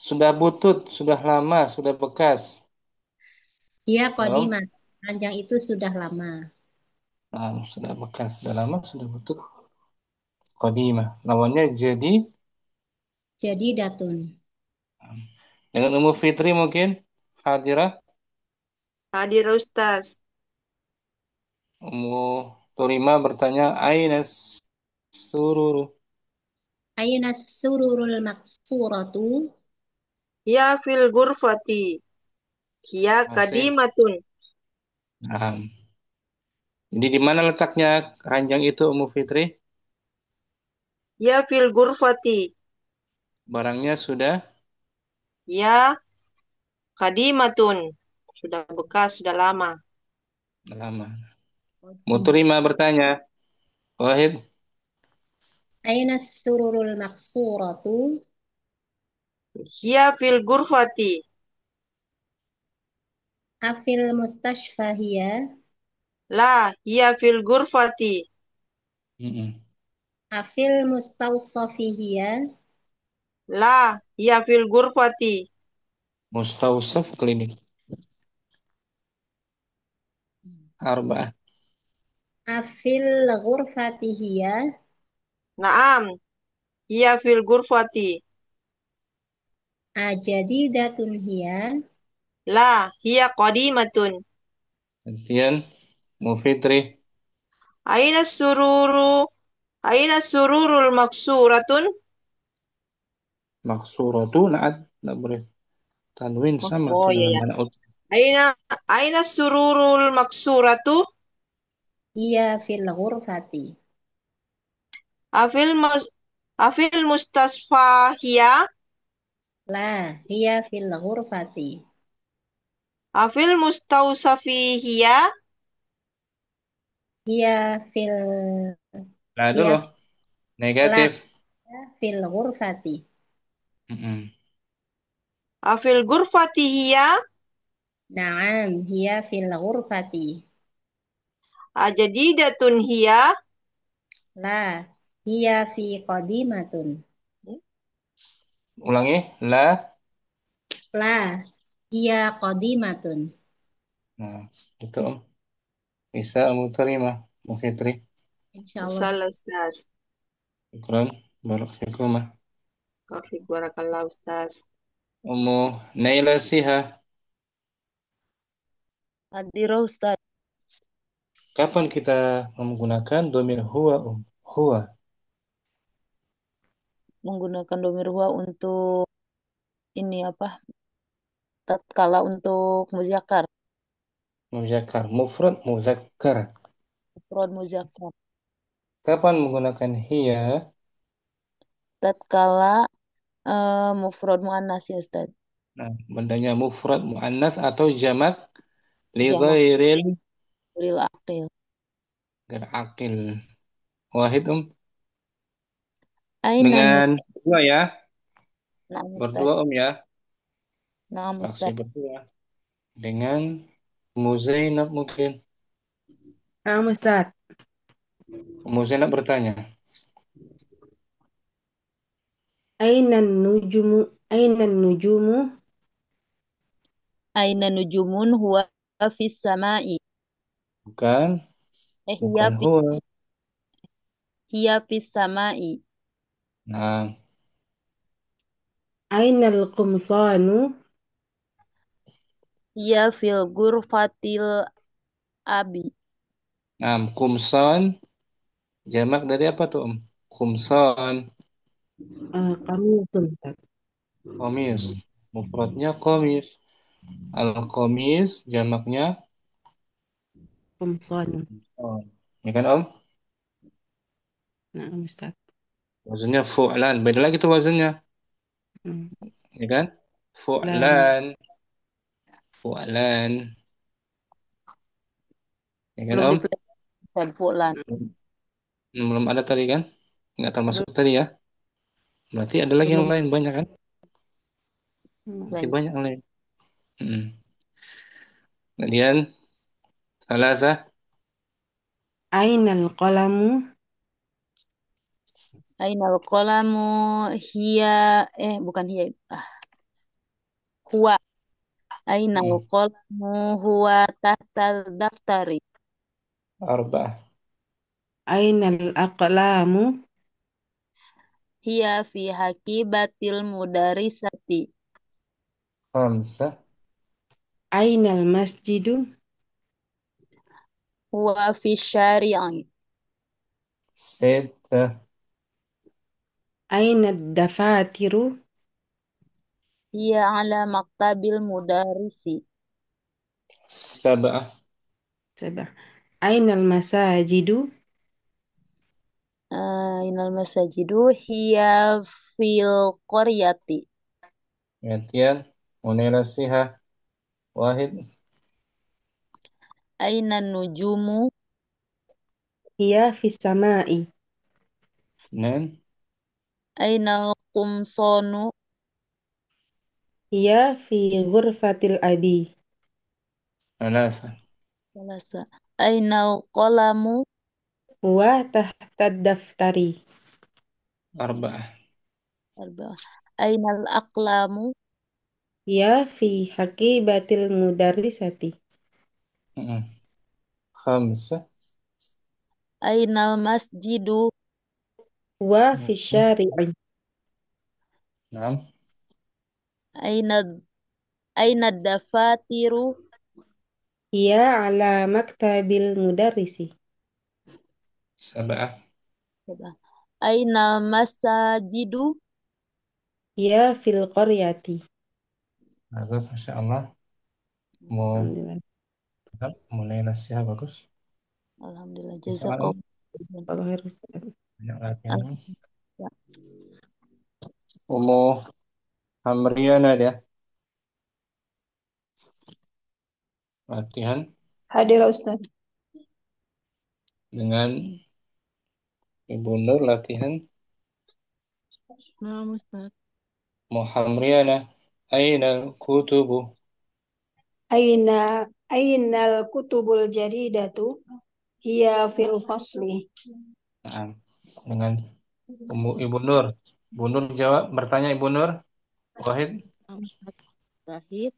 Sudah butut, sudah lama, sudah bekas. Hiya Jawab. qadimat. Ranjang itu sudah lama. Sudah bekas, sudah lama, sudah butut. Qadimah. Lawannya jadi. Jadi datun. Dengan Ummu Fitri mungkin. Hadirah. Hadir Ustaz. Ummu Turima bertanya. Aina sururu. Aina sururul maksuratu. Hiya fil ghurfati. Hiya Masih. kadimatun. Nah. Jadi di mana letaknya ranjang itu Ummu Fitri? Hiya fil ghurfati. Barangnya sudah Hiya kadimatun. Sudah bekas, sudah lama. lama. Muturima bertanya. Wahid. Aina sururul maksuratu. Hiya fil ghurfati. Afil mustashfa hiya. La, hiya fil ghurfati. Afil Mustawsafi hiya. La, hiya fil ghurfati. Mustausaf klinik. Arba'ah. Afil ghurfati hiya. Naam, hiya fil ghurfati. Ajadidatun hiya. La, hiya qadimatun. Gantian. Mufitri. Aina sururu Aina sururul maksuratun. Maksuratu naat. Nggak boleh tanwin sama Oh tuh iya dengan ya. mana Aina Aina sururul maksuratu. Hiya fil ghurfati. Afil mus Afil mustasfa hiya. La, hiya fil ghurfati. Afil mustausafi hiya. Hiya fil Nah hiya dulu. la Negatif. fil ghurfati. Mm-mm. Afil gurfati hiya. Naam, hiya fil ghurfati. Ajadidatun hiya. La, hiya fi qadimatun. Ulangi. La. La, hiya qadimatun. Nah, itu Om. Bisa Om terima. Mufitri. Insyaallah. Masalah Ustaz. Syukran. Barakallahu. Taufik barakallah Ustaz. Ummu Naila Siha. Hadirah Ustaz. Kapan kita menggunakan domir huwa Om? Huwa. Menggunakan domir huwa untuk ini apa? Tatkala untuk muzakkar. Muzakkar. Mufrad muzakkar. Mufrad muzakkar. Kapan menggunakan hiya? Tatkala mufrad muannas ya Ustaz. Nah, bendanya mufrad muannas atau jamak li Jamak ghairil lil aqil. akil. Wahid Aina dengan dua ya. Naam Ustaz. Berdua ya. Naam Aksi Ustaz. berdua. Dengan Muzainab mungkin. Ustaz. Muzainab bertanya. Ainan nujumu? Aina nujumun huwa fis samai. Bukan. Eh Bukan huwa. hiya fis samai. Nah, Ainal qumsanu? Hiya fil ghurfatil abi. nah, kumson. Jamak dari apa tuh Om? Kumson. Qamisun, Ustaz. Komis. Mufradnya komis. Al-komis jamaknya Qumsanu. oh. Ya kan Om? Naam Ustaz. Wazannya fu'lan. Beda lagi tuh wazannya. Hmm. Ya kan? Lan. Fu'lan. Fu'lan. Ya kan Belum Om? dipelajari Ustaz fulan. Belum ada tadi kan? Nggak termasuk tadi ya? Berarti ada lagi yang Belum lain banyak kan? Masih banyak. banyak yang lain. Mm. Kemudian salasa. Ainal qalamu? Ainal qalamu hiya bukan hiya. Huwa. Ainal qalamu huwa tahtal daftari. Arba'ah. Ainal aqlamu? Hiya fi hakibatil mudarisati. Khamsah. Ainal masjidu? Huwa fi syari'i. Sittah. Ainad dafatiru? Hiya ala maktabil mudarisi. Sab'ah. Sabah. Ainal masajidu? Ainal masajidu hiya fil qaryati. Kemudian Munira Siha. Wahid. Aina nujumu Hiya fis samai. Isnan. aina qumsanu Hiya fi ghurfatil abi. Salasa. salasa. Aina qalamu Wa tahtad daftari. Arba'ah. arba'ah. Aina aqlamu Hiya fi haqibatil mudarrisati. Khamsah. aina masjidu Wa fi syari'i. Naam. aina aina dafatiru Hiya ala maktabil mudarrisi. Sab'ah. Coba. Ainal masajidu. Hiya fil qaryati. Bagus, Masya Allah. Mau Alhamdulillah. mulai nasihat bagus. Alhamdulillah. Bisa kan, Om? Jazakallah. Allah khair, Ustaz. Banyak latihan. Ya. Umu Hamriana dia. Latihan Hadir Ustaz. dengan Ibu Nur latihan. Nah, Ustaz. Muhamriana. Aina kutubu. Ainal kutubul jaridatu hiya fil fasli. Nah, dengan Ibu Nur. Ibu Nur jawab, bertanya Ibu Nur. Wahid. Nah, Ustaz. Wahid.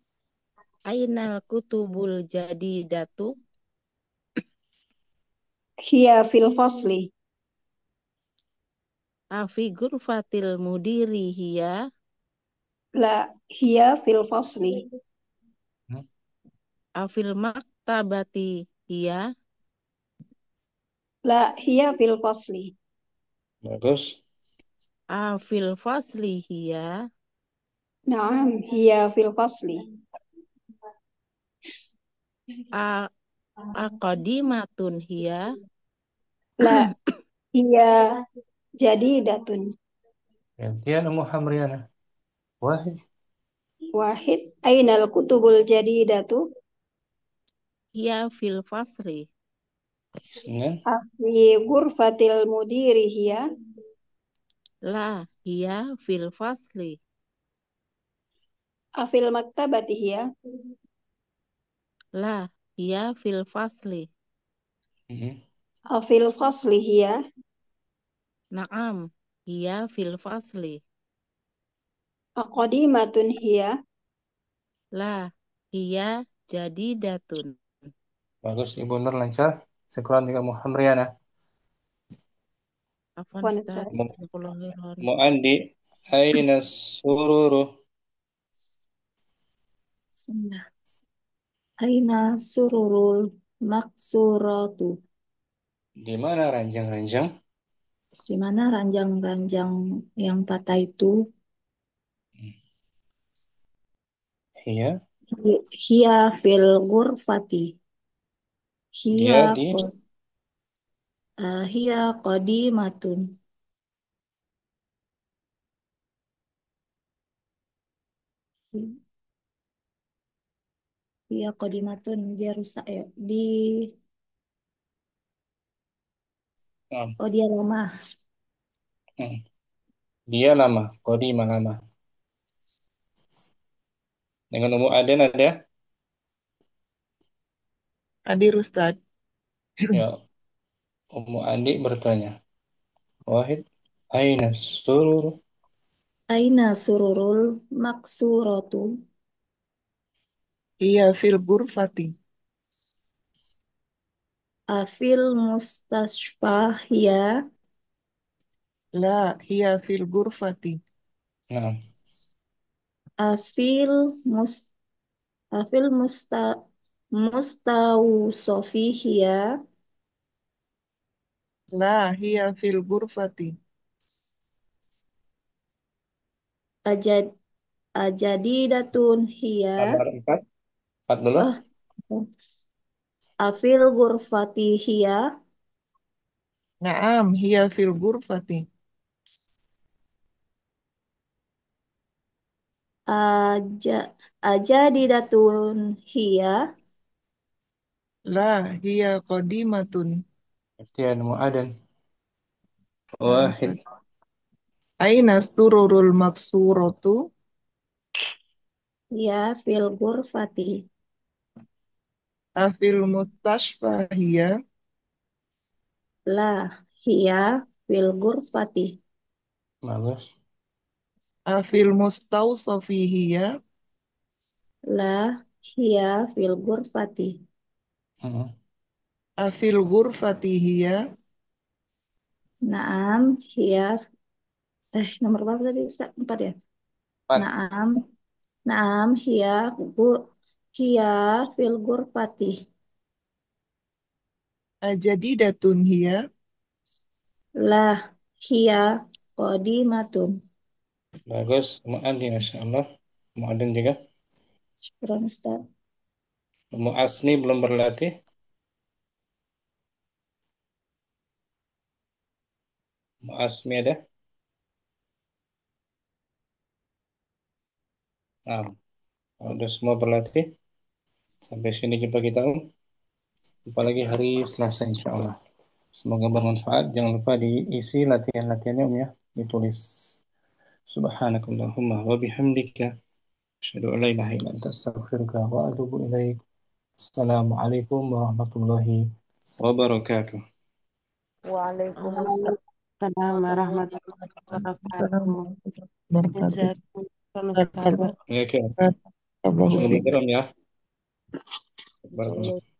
Ainal kutubul jadidatu. Hiya fil fasli. Afi gurfatil mudiri hiya. La hiya fil fasli. Afil maktabati hiya. La hiya fil fasli. Bagus. Afil fasli hiya. Naam, hiya fil fasli. Aqadimatun hiya. La hiya jadidatun. Gantian Umu Hamriana. Wahid. Wahid, ainal kutubul jadidatu Hiya fil fasli. Isnan. fi ghurfatil mudiri hiya. La hiya fil fasli. Afil maktabati hiya. La hiya fil fasli. Afil fasli hiya. Naam, hiya fil fasli. Aqadimatun hiya. La hiya jadidatun. Bagus Ibu Nur lancar. Sekurang dengan Muhamriana. Afwan Wan Ustaz. Ustaz. Jazakallahu khairan. Mu'andi. Aina sururu. Bismillah. Aina sururul maksuratu. Di mana ranjang-ranjang? Di mana ranjang-ranjang yang patah itu? Iya. Hiya fil ghurfati. Dia Hiya di hiya qadimatun. Hiya qadimatun. Dia rusak ya. ah, Oh, dia lama. dia lama. Qadima lama. Dengan Umu Aden ada? Hadir Ustaz. Ya. Umu Andi bertanya. Wahid. Aina sururu. Aina sururul maksuratu. Hiya fil ghurfati. Afil mustashfa hiya. La hiya fil ghurfati. Nah. Afil mus Afil mustawsofi hiya. La hiya fil ghurfati. Ajad Ajadidatun hiya. Nomor 4. 4 dulu. Oh, afil ghurfati hiya. Naam hiya fil ghurfati. Aja Ajadidatun hiya. La hiya qadimatun. Gantian Umu Aden. Nah, Wahid. Ustaz. Aina sururul maksuratu. Hiya fil ghurfati. Afil mustashfa hiya. La hiya fil ghurfati. Bagus. Afil mustawsafi hiya. La hiya fil ghurfati. Afil ghurfati hiya. Naam hiya nomor berapa tadi Ustaz? 4 ya? 4. Naam. Naam hiya Hiya fil ghurfati. Ajadidatun hiya. Lah, hiya qadimatun. Bagus. Mu'adin, Masya Allah. Mu'adin juga. Syukran Ustaz. Mu'asmi belum berlatih. Mu'asmi ada. Nah, kalau udah semua berlatih, sampai sini jumpa kita. Jumpa lagi hari Selasa insya Allah. Semoga bermanfaat. Jangan lupa diisi latihan-latihannya ya. Ditulis. Subhanakallahumma wa bihamdika. Asyhadu an la ilaha illa anta astaghfiruka wa atubu ilaik. Assalamualaikum warahmatullahi wabarakatuh. Waalaikumsalam Waalaikumsalam warahmatullahi wabarakatuh. wabarakatuh. Jazakumullah Ustaz. Oke, Wabarakatuh. Syukur ya. Barakallah.